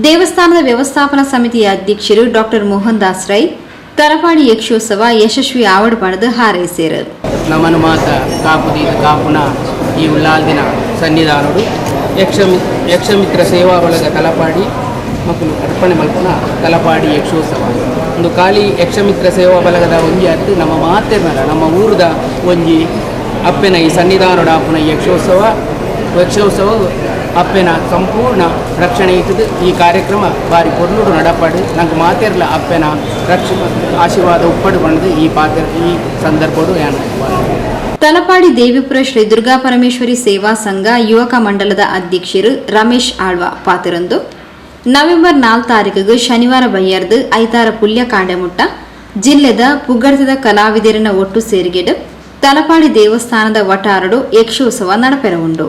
ದೇವಸ್ಥಾನದ ವ್ಯವಸ್ಥಾಪನಾ ಸಮಿತಿಯ ಅಧ್ಯಕ್ಷರು ಡಾಕ್ಟರ್ ಮೋಹನ್ ದಾಸ್ ರೈ ತಲಪಾಡಿ ಯಕ್ಷೋತ್ಸವ ಯಶಸ್ವಿ ಆವಡ್ ಪಡೆದು ಹಾರೈಸಿದರು. ನಮನು ಮಾತ ಕಾಪುದೀದ ಕಾಪುನ ಈ ಉಳ್ಳಾಲ್ದಿನ ಸನ್ನಿಧಾನಡು ಯಕ್ಷಮಿತ್ರ ಸೇವಾ ಬಳಗ ತಲಪಾಡಿ ಮಕ್ಕಳು ಅರ್ಪಣೆ ಮಲ್ಪನ ತಲಪಾಡಿ ಯಕ್ಷೋತ್ಸವ ಒಂದು ಖಾಲಿ ಯಕ್ಷಮಿತ್ರ ಸೇವಾ ಬಳಗದ ಒಂಜಿ ಅತ್ತು ನಮ್ಮ ಮಾತೆರ್ನರ ನಮ್ಮ ಊರದ ಒಂಜಿ ಅಪ್ಪೆನ ಈ ಸನ್ನಿಧಾನದ ಅಪ್ಪನ ಯಕ್ಷೋತ್ಸವ ಅಪ್ಪೆನ ಸಂಪೂರ್ಣ ರಕ್ಷಣೆ ಇಟ್ಟದು ಈ ಕಾರ್ಯಕ್ರಮ ಬಾರಿ ಪೊರ್ಲುಡು ನಡಪಾಡು ನಂಗೆ ಮಾತೆರ್ಲ ಅಪ್ಪೆನ ಆಶೀರ್ವಾದ ಉಪ್ಪಡು ಬಂದು ಈ ಸಂದರ್ಭಡು ತಲಪಾಡಿ ದೇವಿಪುರ ಶ್ರೀ ದುರ್ಗಾ ಪರಮೇಶ್ವರಿ ಸೇವಾ ಸಂಘ ಯುವಕ ಮಂಡಲದ ಅಧ್ಯಕ್ಷರು ರಮೇಶ್ ಆಳ್ವ ಪಾತಿರಂದು ನವೆಂಬರ್ 4 ತಾರೀಕಿಗೆ ಶನಿವಾರ ಬಯ್ಯರ್ದು ಐತಾರ ಪುಲ್ಯ ಕಾಂಡೆಮುಟ್ಟ ಜಿಲ್ಲೆದ ಪುಗಡ್ತದ ಕಲಾವಿದರಿನ ಒಟ್ಟು ಸೇರಿಗೆಡು ತಲಪಾಡಿ ದೇವಸ್ಥಾನದ ವಟಾರಡು ಯಕ್ಷೋತ್ಸವ ನಡಪೆರವುಂಡು.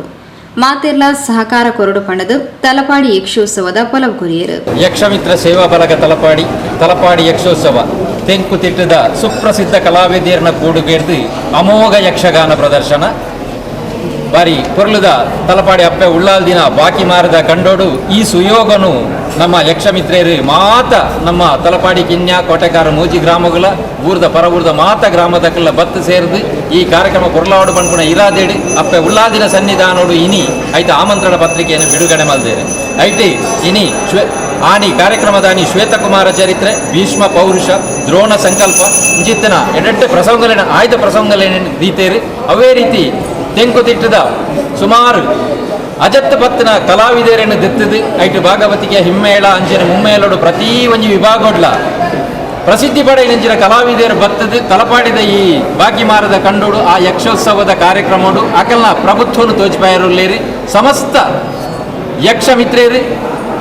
ಮಾತೆರ್ಲ ಸಹಕಾರ ಕೊರಡು ಪಣದು ತಲಪಾಡಿ ಯಕ್ಷೋತ್ಸವದ ಪೊಲವು ಕೊರಿಯರು. ಯಕ್ಷಮಿತ್ರ ಸೇವಾ ಬಲಗ ತಲಪಾಡಿ ಯಕ್ಷೋತ್ಸವ ತೆಂಕುತಿಟ್ಟದ ಸುಪ್ರಸಿದ್ಧ ಕಲಾವಿದರನ್ನ ಕೂಡುಗೆರ್ದು ಅಮೋಘ ಯಕ್ಷಗಾನ ಪ್ರದರ್ಶನ ಬಾರಿ ಪೊರ್ಲುದ ತಲಪಾಡಿ ಅಪ್ಪೆ ಉಳ್ಳಾಲ್ ದಿನ ಬಾಕಿ ಮಾರದ ಕಂಡೋಡು ಈ ಸುಯೋಗನು ನಮ್ಮ ಯಕ್ಷಮಿತ್ರೇರು ಮಾತ ನಮ್ಮ ತಲಪಾಡಿ ಕಿನ್ಯ ಕೋಟೆಕಾರ ಮೂಜಿ ಗ್ರಾಮಗಳ ಊರ್ದ ಪರವೂರ್ದ ಮಾತ ಗ್ರಾಮದಕ್ಕೆಲ್ಲ ಬತ್ತು ಸೇರಿದು ಈ ಕಾರ್ಯಕ್ರಮ ಪೊರ್ಲಾಡು ಬಂದ್ಪುಣ ಇರಾದೇಡಿ ಅಪ್ಪೆ ಉಳ್ಳಾಲ್ ದಿನ ಸನ್ನಿಧಾನೋಡು ಇನಿ ಐತ ಆಮಂತ್ರಣ ಪತ್ರಿಕೆಯನ್ನು ಬಿಡುಗಡೆ ಮಾಡಿದ್ದೇವೆ. ಐಟಿ ಇನಿ ಆನಿ ಕಾರ್ಯಕ್ರಮದಾನಿ ಶ್ವೇತಕುಮಾರ ಚರಿತ್ರೆ ಭೀಷ್ಮ ಪೌರುಷ ದ್ರೋಣ ಸಂಕಲ್ಪ ಇಂಚಿತ್ತನ ಎಡೆಡ್ಡೆ ಪ್ರಸಂಗಲೇನ ಆಯ್ದ ಪ್ರಸಂಗಲೇನ ದೀತೇರಿ ಅವೇ ರೀತಿ ತೆಂಕುತಿಟ್ಟದ ಸುಮಾರು ಅಜತ್ ಪತ್ತಿನ ಕಲಾವಿದರನ್ನು ದೆತ್ತದು ಐಟು ಭಾಗವತಿಗೆ ಹಿಮ್ಮೇಳ ಅಂಚಿನ ಮುಮ್ಮೇಳೋಡು ಪ್ರತಿ ಒಂಜಿ ವಿಭಾಗೋಡ್ಲ ಪ್ರಸಿದ್ಧಿ ಪಡೆ ನೆಂಚಿನ ಕಲಾವಿದರು ಬತ್ತದು ತಲಪಾಡಿದ ಈ ಬಾಕಿ ಮಾರದ ಕಂಡೋಡು ಆ ಯಕ್ಷೋತ್ಸವದ ಕಾರ್ಯಕ್ರಮೋಡು ಅಕಲ್ನ ಪ್ರಭುತ್ವನು ತೋಚಿಪಾಯರುಲ್ಲೇರಿ ಸಮಸ್ತ ಯಕ್ಷ ಮಿತ್ರೇರಿ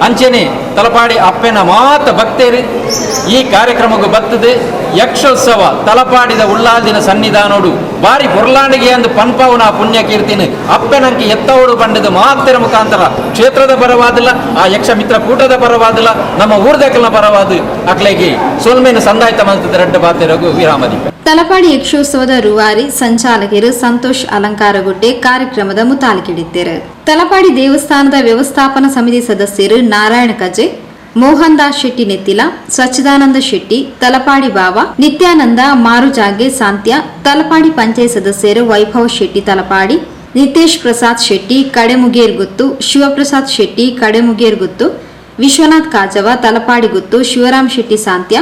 ಅಂಚೆನೆ ತಲಪಾಡಿ ಅಪ್ಪೆನ ಮಾತ ಭಕ್ತೇರಿ ಈ ಕಾರ್ಯಕ್ರಮಕ್ಕೆ ಬತ್ತದು ಯಕ್ಷೋತ್ಸವ ತಲಪಾಡಿದ ಉಳ್ಳಾಲ್ದಿನ ಸನ್ನಿಧಾನೋಡು ಬಾರಿ ಪೊರ್ಲಾಂಡಿಗೆ ಅಂದು ಪನ್ಪವನ ಪುಣ್ಯ ಕೀರ್ತಿನ ಅಪ್ಪೆನಂಕಿ ಎತ್ತವಡು ಬಂಡದ ಮಾತೆರ ಮುಖಾಂತರ ಕ್ಷೇತ್ರದ ಪರವಾದಿಲ್ಲ ಆ ಯಕ್ಷ ಮಿತ್ರ ಕೂಟದ ಪರವಾದಿಲ್ಲ ನಮ್ಮ ಊರ್ದಕಲ್ನ ಪರವಾದ ಅಕ್ಲೆಗೆ ಸೋಲ್ಮೇನ ಸಂದಾಯಿತ ಮಂತದ ರೆಡ್ಡ ಬಾತೆರಗು ವಿರಾಮದಿ. ತಲಪಾಡಿ ಯಕ್ಷೋತ್ಸವದ ರೂವಾರಿ ಸಂಚಾಲಕರು ಸಂತೋಷ್ ಅಲಂಕಾರಗುಡ್ಡೆ ಕಾರ್ಯಕ್ರಮದ ಮುತಾಲಿಕಿಡಿದ್ದರು. ತಲಪಾಡಿ ದೇವಸ್ಥಾನದ ವ್ಯವಸ್ಥಾಪನಾ ಸಮಿತಿ ಸದಸ್ಯರು ನಾರಾಯಣ ಕಜೆ, ಮೋಹನ್ ದಾಸ್ ಶೆಟ್ಟಿ ನೆತ್ತಿಲ, ಸಚ್ಚಿದಾನಂದ ಶೆಟ್ಟಿ, ತಲಪಾಡಿ ಬಾವ, ನಿತ್ಯಾನಂದ ಮಾರುಜಾಗೆ ಸಾಂತ್ಯ, ತಲಪಾಡಿ ಪಂಚಾಯತ್ ಸದಸ್ಯರು ವೈಭವ್ ಶೆಟ್ಟಿ ತಲಪಾಡಿ, ನಿತೇಶ್ ಪ್ರಸಾದ್ ಶೆಟ್ಟಿ ಕಡೆಮುಗೇರ್ ಗುತ್ತು, ಶಿವಪ್ರಸಾದ್ ಶೆಟ್ಟಿ ಕಡೆಮುಗೇರ್ ಗುತ್ತು, ವಿಶ್ವನಾಥ್ ಕಾಜವ ತಲಪಾಡಿ ಗುತ್ತು, ಶಿವರಾಮ್ ಶೆಟ್ಟಿ ಸಾಂತ್ಯ,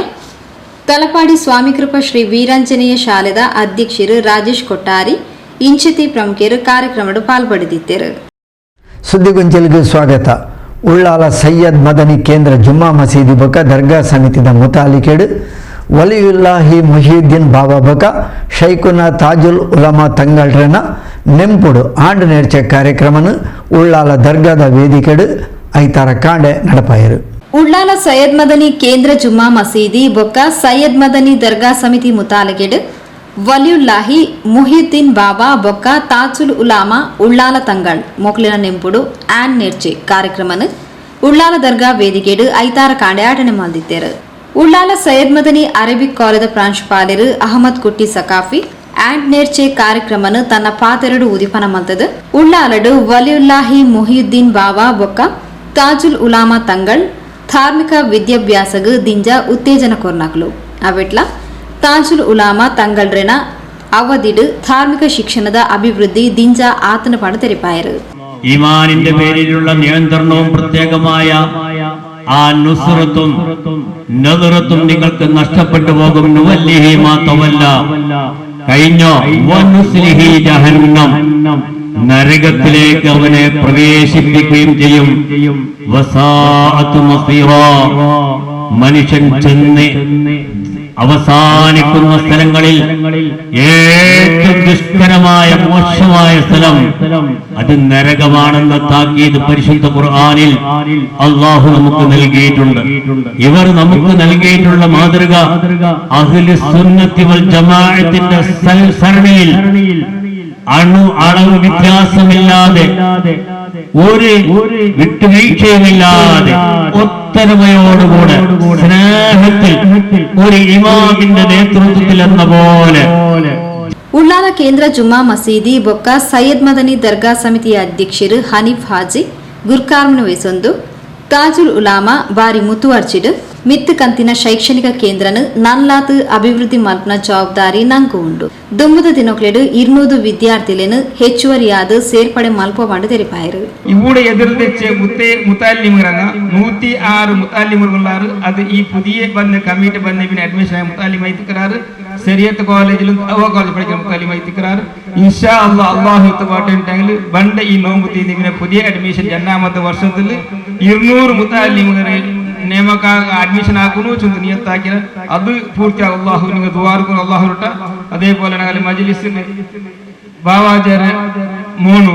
ತಲಪಾಡಿ ಸ್ವಾಮಿಕೃಪ ಶ್ರೀ ವೀರಾಂಜನೇಯ ಶಾಲೆದ ಅಧ್ಯಕ್ಷರು ರಾಜೇಶ್ ಕೊಟ್ಟಾರಿ ಇಂಚಿತಿ ಪ್ರಮುಖರು ಕಾರ್ಯಕ್ರಮದ ಪಾಲ್ಪಡೆದಿದ್ದರು. ಸುದ್ದಿಗೊಂಚಲಿಗೆ ಸ್ವಾಗತ. ಉಳ್ಳಾಲ ಸಯ್ಯದ್ ಮದನಿ ಕೇಂದ್ರ ಜುಮ್ಮಾ ಮಸೀದಿ ಬಕ ದರ್ಗಾ ಸಮಿತಿದ ಮುತಾಲಿಕೆಡು ವಲಿಯುಲ್ಲಾಹಿ ಮುಹೀದ್ದೀನ್ ಬಾಬಾ ಬಕ ಶೈಖುನ ತಾಜುಲ್ ಉಲಮಾ ತಂಗಳ್ರನ ನೆಂಪುಡು ಆಂಡ್ ನೇರ್ಚೆ ಕಾರ್ಯಕ್ರಮನು ಉಳ್ಳಾಲ ದರ್ಗಾದ ವೇದಿಕೆಡು ಐತಾರ ಕಾಂಡೆ ನಡಪಾಯರು. ಉಳ್ಳಾಲ ಸೈಯದ್ ಮದನಿ ಕೇಂದ್ರ ಜುಮ್ಮಾ ಮಸೀದಿ ಬೊಕ್ಕ ಸೈಯದ್ ಮದನಿ ದರ್ಗಾ ಸಮಿತಿ ಮುತಾಲಿಕೆಡು ವಲಿಯುಲ್ಲಾಹಿ ಮುಹಿದ್ದೀನ್ ಬಾಬಾ ಬೊಕ್ಕ ತಾಜುಲ್ ಉಲಾಮಾ ಉಳ್ಳಾಲ ತಂಗಳ್ ಮೊಕ್ಲಿನ ನೆಂಪುಡು ಆನ್ ನೇರ್ಚೆ ಕಾರ್ಯಕ್ರಮನು ಉಳ್ಳಾಲ ದರ್ಗಾ ವೇದಿಕೆಡು ಐತಾರ ಕಾಂಡೆ ಆಟನೆ ಮಾಡಿದ್ದರು. ಉಳ್ಳಾಲ ಸೈಯದ್ ಮದನಿ ಅರೇಬಿಕ್ ಕಾಲೇಜದ ಪ್ರಾಂಶುಪಾಲರು ಅಹಮದ್ ಕುಟ್ಟಿ ಸಕಾಫಿ ಆಂಡ್ ನೇರ್ಚೆ ಕಾರ್ಯಕ್ರಮನು ತನ್ನ ಪಾತೆರಡು ಉದಿಪನ ಮಂತದು ಉಳ್ಳಾಲಡು ವಲಿಯುಲ್ಲಾಹಿ ಮುಹಿದ್ದೀನ್ ಬಾಬಾ ಬೊಕ್ಕ ತಾಜುಲ್ ಉಲಾಮಾ ತಂಗಳ್ ಧಾರ್ಮಿಕ ವಿದ್ಯಾಭ್ಯಾಸಗ ದಿಂಜ ಉತ್ತೇಜನ ಕೊರ್ನಾಕ್ಲು ಅವೆಟ್ಲ ತಾಜುಲ್ ಉಲಾಮಾ ತಂಗಳ್ರೆನ അവധിട് ധാർമ്മിക ശിക്ഷണದ അഭിവൃദ്ധി ദിഞ്ച ആത്തന പണ തെരിപ്പായര്. ഈമാനിന്റെ പേരിലുള്ള നിയന്ത്രണവും പ്രത്യേകമായ ആ നുസ്രത്തും നദറത്തും നിങ്ങൾക്ക് നഷ്ടപ്പെട്ടു പോകും. നുവല്ലിഹി മാ തവല്ല, കഴിഞ്ഞോ. വനുസ്ലിഹി ജഹന്നം, നരകത്തിലേക്ക് അവനെ പ്രവേശിപ്പിക്കുകയും ചെയ്യും. വസാഅതു മസീറാ, മനുഷ്യൻ ചെന്ന് അവസാനിക്കുന്ന സ്ഥലങ്ങളിൽ ഏറ്റവും ദുഷ്കരമായ മോശമായ സ്ഥലം അത് നരകമാണെന്ന താക്കീത് പരിശുദ്ധ ഖുർആനിൽ അല്ലാഹു നമുക്ക് നൽകിയിട്ടുണ്ട്. ഇവർ നമുക്ക് നൽകിയിട്ടുള്ള മാതൃക അഹ്ലു സുന്നത്തി വൽ ജമാഅത്തിന്റെ സരണിയിൽ അളവ് വ്യത്യാസമില്ലാതെ ഒരു വിട്ടുവീഴ്ചയുമില്ലാതെ ഒത്തൊരുമയോടുകൂടെ സ്നേഹത്തിൽ ഒരു ഇമാമിന്റെ നേതൃത്വത്തിൽ എന്ന പോലെ ಉಳ್ಳಾಲ ಕೇಂದ್ರ ಜುಮ್ಮಾ ಮಸೀದಿ ಬೊಕ್ಕ ಸೈಯದ್ ಮದನಿ ದರ್ಗಾ ಸಮಿತಿಯ ಅಧ್ಯಕ್ಷರು ಹನೀಫ್ ಹಾಜಿ ಗುರ್ಕಾರ್ಮನು ವಹಿಸೊಂದು ತಾಜುಲ್ ಉಲಾಮಾ ಬಾರಿ ಮುತುವರ್ಚಿಡು ಮಿತ್ತು ಕಂತಿನ ಶೈಕ್ಷಣಿಕ ಕೇಂದ್ರನು ನನ್ಲಾತು ಅಭಿವೃದ್ಧಿ ಮಲ್ಪನ ಜವಾಬ್ದಾರಿ ನಂಕು ಉಂಡು. ದುಂಬುದ ದಿನಕ್ಲೆಡು 200 ವಿದ್ಯಾರ್ಥಿಗಳನ್ನು ಹೆಚ್ಚುವರಿಯಾದ ಸೇರ್ಪಡೆ ಮಲ್ಪವಾಂಡು ತೆರಿಪಾಯರು. ഇവിടെ എതിർച്ച മുത്താലിമുറങ്ങ 106 മുത്താലിമുറുകളാറ്. അത് ഈ പുതിയ വന്ന കമ്മിറ്റി വന്ന പിന്നെ അഡ്മിഷൻ ആയ മുത്താലിമായി തിക്കറാറ്. ശരിയത്ത് കോളേജിലും കോളേജ് പഠിക്കുന്ന മുത്താലിമായി തിക്കറാറ്. ഇൻഷാ അല്ലാഹ് അല്ലാഹു തആല ബണ്ട ഈ നോമ്പ് തീയതി പിന്നെ പുതിയ അഡ്മിഷൻ 2ാമത്തെ വർഷത്തിൽ 200 മുത്താലിമുറെ ನೇಮಕ ಅಡ್ಮಿಷನ್ ಹಾಕುನು ಚುಂದು ನಿಯತ್ತಾಕಿರ ಅದು ಪೂರ್ತಿ ಅಲ್ಲಾಹು ನಿಮಗೆ ದುವಾರ್ಕು ಅಲ್ಲಾಹು ರಟ. അതേപോലെ ഞങ്ങൾ മജ്ലിസിൽ ബാവാജര മോണു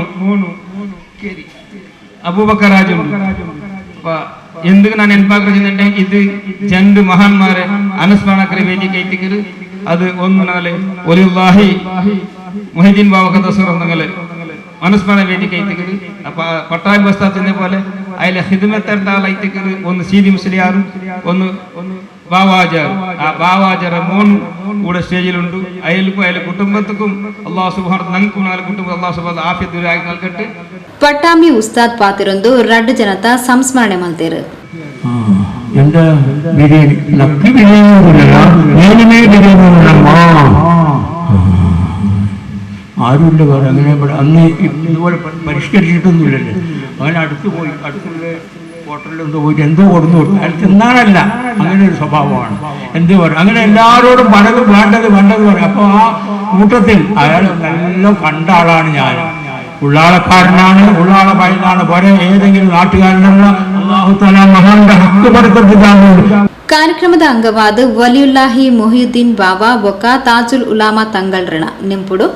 അബൂബക്കറാജു എന്തുకు ನಾನು ನೆನಪಾಗ್ರಜಿಂದಂటే ಇದು ಜಂಡು ಮಹಾನ್ಮಾರೆ ಅನುಸ್ಮರಣಕರ ವೇದಿಕೆ ಐತಿಕರು. ಅದು ಒಂದು ನಾಳೆ ಒಲಿಯುಲ್ಲಾಹಿ മുഹീദ്ദീൻ ബാവക്കത്ത സുറന്നങ്ങളെ അനുസ്മരണ വേദിക ಐತಿಕರು. പട്ടാൽ ബസ്താത്തിന്റെ പോലെ അതിലെ ഹിദ്മത്തണ്ടാളൈത്തിക്കറ് ഒന്ന് സീതി മുസ്ലിയാറും ഒന്ന് ബാവാജാർ. ആ ബാവാജാര മോനും കൂടെ സ്റ്റേജിലുണ്ട്. അയൽക്കും അയൽ കുടുംബത്തിക്കും അല്ലാഹു സുബ്ഹാനഹു നങ്കും നാല് കുടുംബം അല്ലാഹു സുബ്ഹാനഹു ആഫിയത്ത് ദുആ നൽകട്ടെ. ಪಟ್ಟಾಂಬಿ ಉಸ್ತಾದ್ ಪಾತಿರೊಂದು ರಡ್ಡು ಜನತ ಸಂಸ್ಮರಣೆ ಮಲ್ತೇರು. എന്താ ബിരിയാണി ലക്കി ബിരിയാണി ആരുമില്ല വേറെ. അങ്ങനെ അന്ന് ഇതുപോലെ പരിഷ്കരിച്ചിട്ടൊന്നുമില്ലല്ലോ. അങ്ങനെ അടുത്ത് പോയി അടുത്തുള്ള ഹോട്ടലിലെന്തോ പോയിട്ട് എന്തോ കൊടുന്നു കൊടുക്കും. അയാൾ തിന്നാനല്ല, അങ്ങനെ ഒരു സ്വഭാവമാണ്. എന്ത് പറയും, അങ്ങനെ എല്ലാവരോടും പലതും വേണ്ടത് പറയും. അപ്പോൾ ആ കൂട്ടത്തിൽ അയാൾ നല്ല കണ്ട ആളാണ്. ഞാൻ ഉള്ളാളക്കാരനാണ്, ഉള്ളാള പയ്യനാണ്. പോലെ ഏതെങ്കിലും നാട്ടുകാരനല്ല. അല്ലാഹു തആല മഹാന്റെ ഹക്ക് ബർക്കത്തിലാണ്. ಕಾರ್ಯಕ್ರಮದ ಅಂಗವಾದ ವಲಿಯುಲ್ಲಾಹಿ ಮೊಹಿಯುದ್ದೀನ್ ಬಾಬಾ ಬೊಕ್ಕ ತಾಜುಲ್ ಉಲಾಮಾ ತಂಗಳ್ರಣ ನಿಂಪುಡು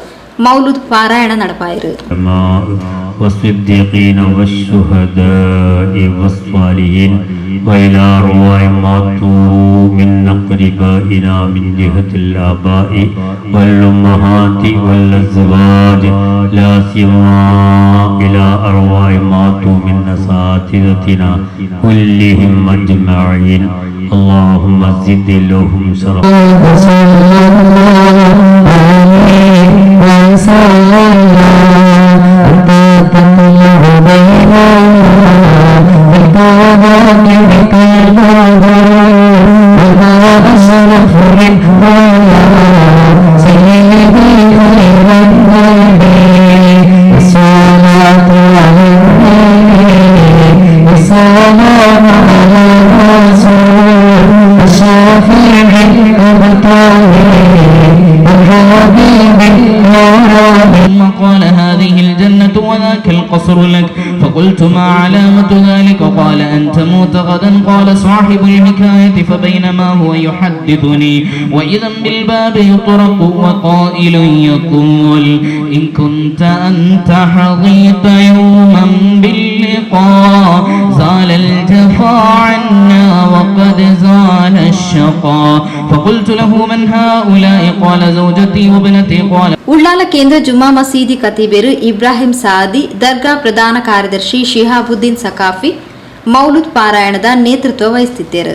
ಮೌಲೂದ್ ಪಾರಾಯಣ ನಡಪಾಯಿರು. والصديقين والشهداء والصالحين وإلى أرواح ماتوا من أقربائنا من جهة الآباء والأمهات والأزواج لا سيما إلى أرواح ماتوا من أساتذتنا كلهم أجمعين اللهم زد لهم شرفا. قال هذه الجنة وذاك القصر لك فقلت ما علامة ذلك قال أن تموت غدا قال صاحب الحكاية فبينما هو يحدثني وإذا بالباب يطرق وقائل يقول إن كنت أنت حظيت يوما باللقاء زال الجفا عنا وقد زال الشقاء فقلت له من هؤلاء قال زوجتي وابنتي قال ಉಳ್ಳಾಲ ಕೇಂದ್ರ ಜುಮ್ಮಾ ಮಸೀದಿ ಕತೀಬೇರು ಇಬ್ರಾಹಿಂ ಸಾದಿ ದರ್ಗಾ ಪ್ರಧಾನ ಕಾರ್ಯದರ್ಶಿ ಶಿಹಾಬುದ್ದೀನ್ ಸಕಾಫಿ ಮೌಲೂದ್ ಪಾರಾಯಣದ ನೇತೃತ್ವ ವಹಿಸುತ್ತಿದ್ದರು.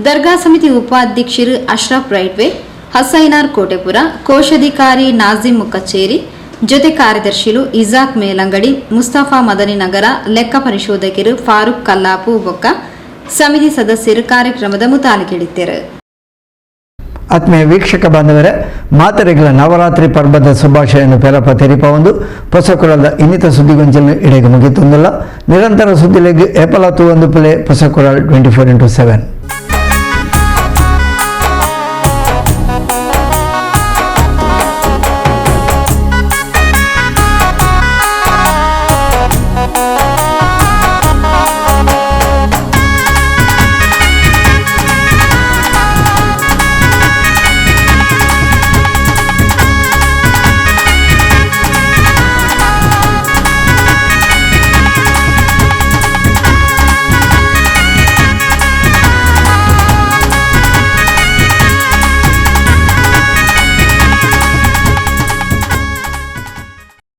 ದರ್ಗಾ ಸಮಿತಿ ಉಪಾಧ್ಯಕ್ಷರು ಅಶ್ರಫ್ ರೈಟ್ವೇ, ಹಸೈನಾರ್ ಕೋಟೆಪುರ, ಕೋಶಾಧಿಕಾರಿ ನಾಜಿಮ್ ಮುಕ್ಕಚ್ಚೇರಿ, ಜೊತೆ ಕಾರ್ಯದರ್ಶಿಗಳು ಇಜಾಕ್ ಮೇಲಂಗಡಿ, ಮುಸ್ತಫಾ ಮದನಿ ನಗರ, ಲೆಕ್ಕ ಪರಿಶೋಧಕರು ಫಾರೂಕ್ ಕಲ್ಲಾಪು ಬೊಕ್ಕ ಸಮಿತಿ ಸದಸ್ಯರು ಕಾರ್ಯಕ್ರಮದ ಮುತಾಲಿಕೆಡಿದ್ದರು. ಆತ್ಮೀಯ ವೀಕ್ಷಕ ಬಾಂಧವರೇ, ಮಾತರೆಗಳ ನವರಾತ್ರಿ ಪರ್ವದ ಶುಭಾಶಯನ್ನು ಪೆರಪ ತೆರಿಪವೊಂದು ಪೊಸಕುರದ ಇನ್ನಿತ ಸುದ್ದಿಗೊಂಚಲು ಇಡೆಗೆ ಮುಗಿತೊಂದಿಲ್ಲ. ನಿರಂತರ ಸುದ್ದಿಲೆಗೆ ಏಪಲಾತು ಒಂದು ಪ್ಲೇ ಪೊಸಕುರಲ್ 24/7.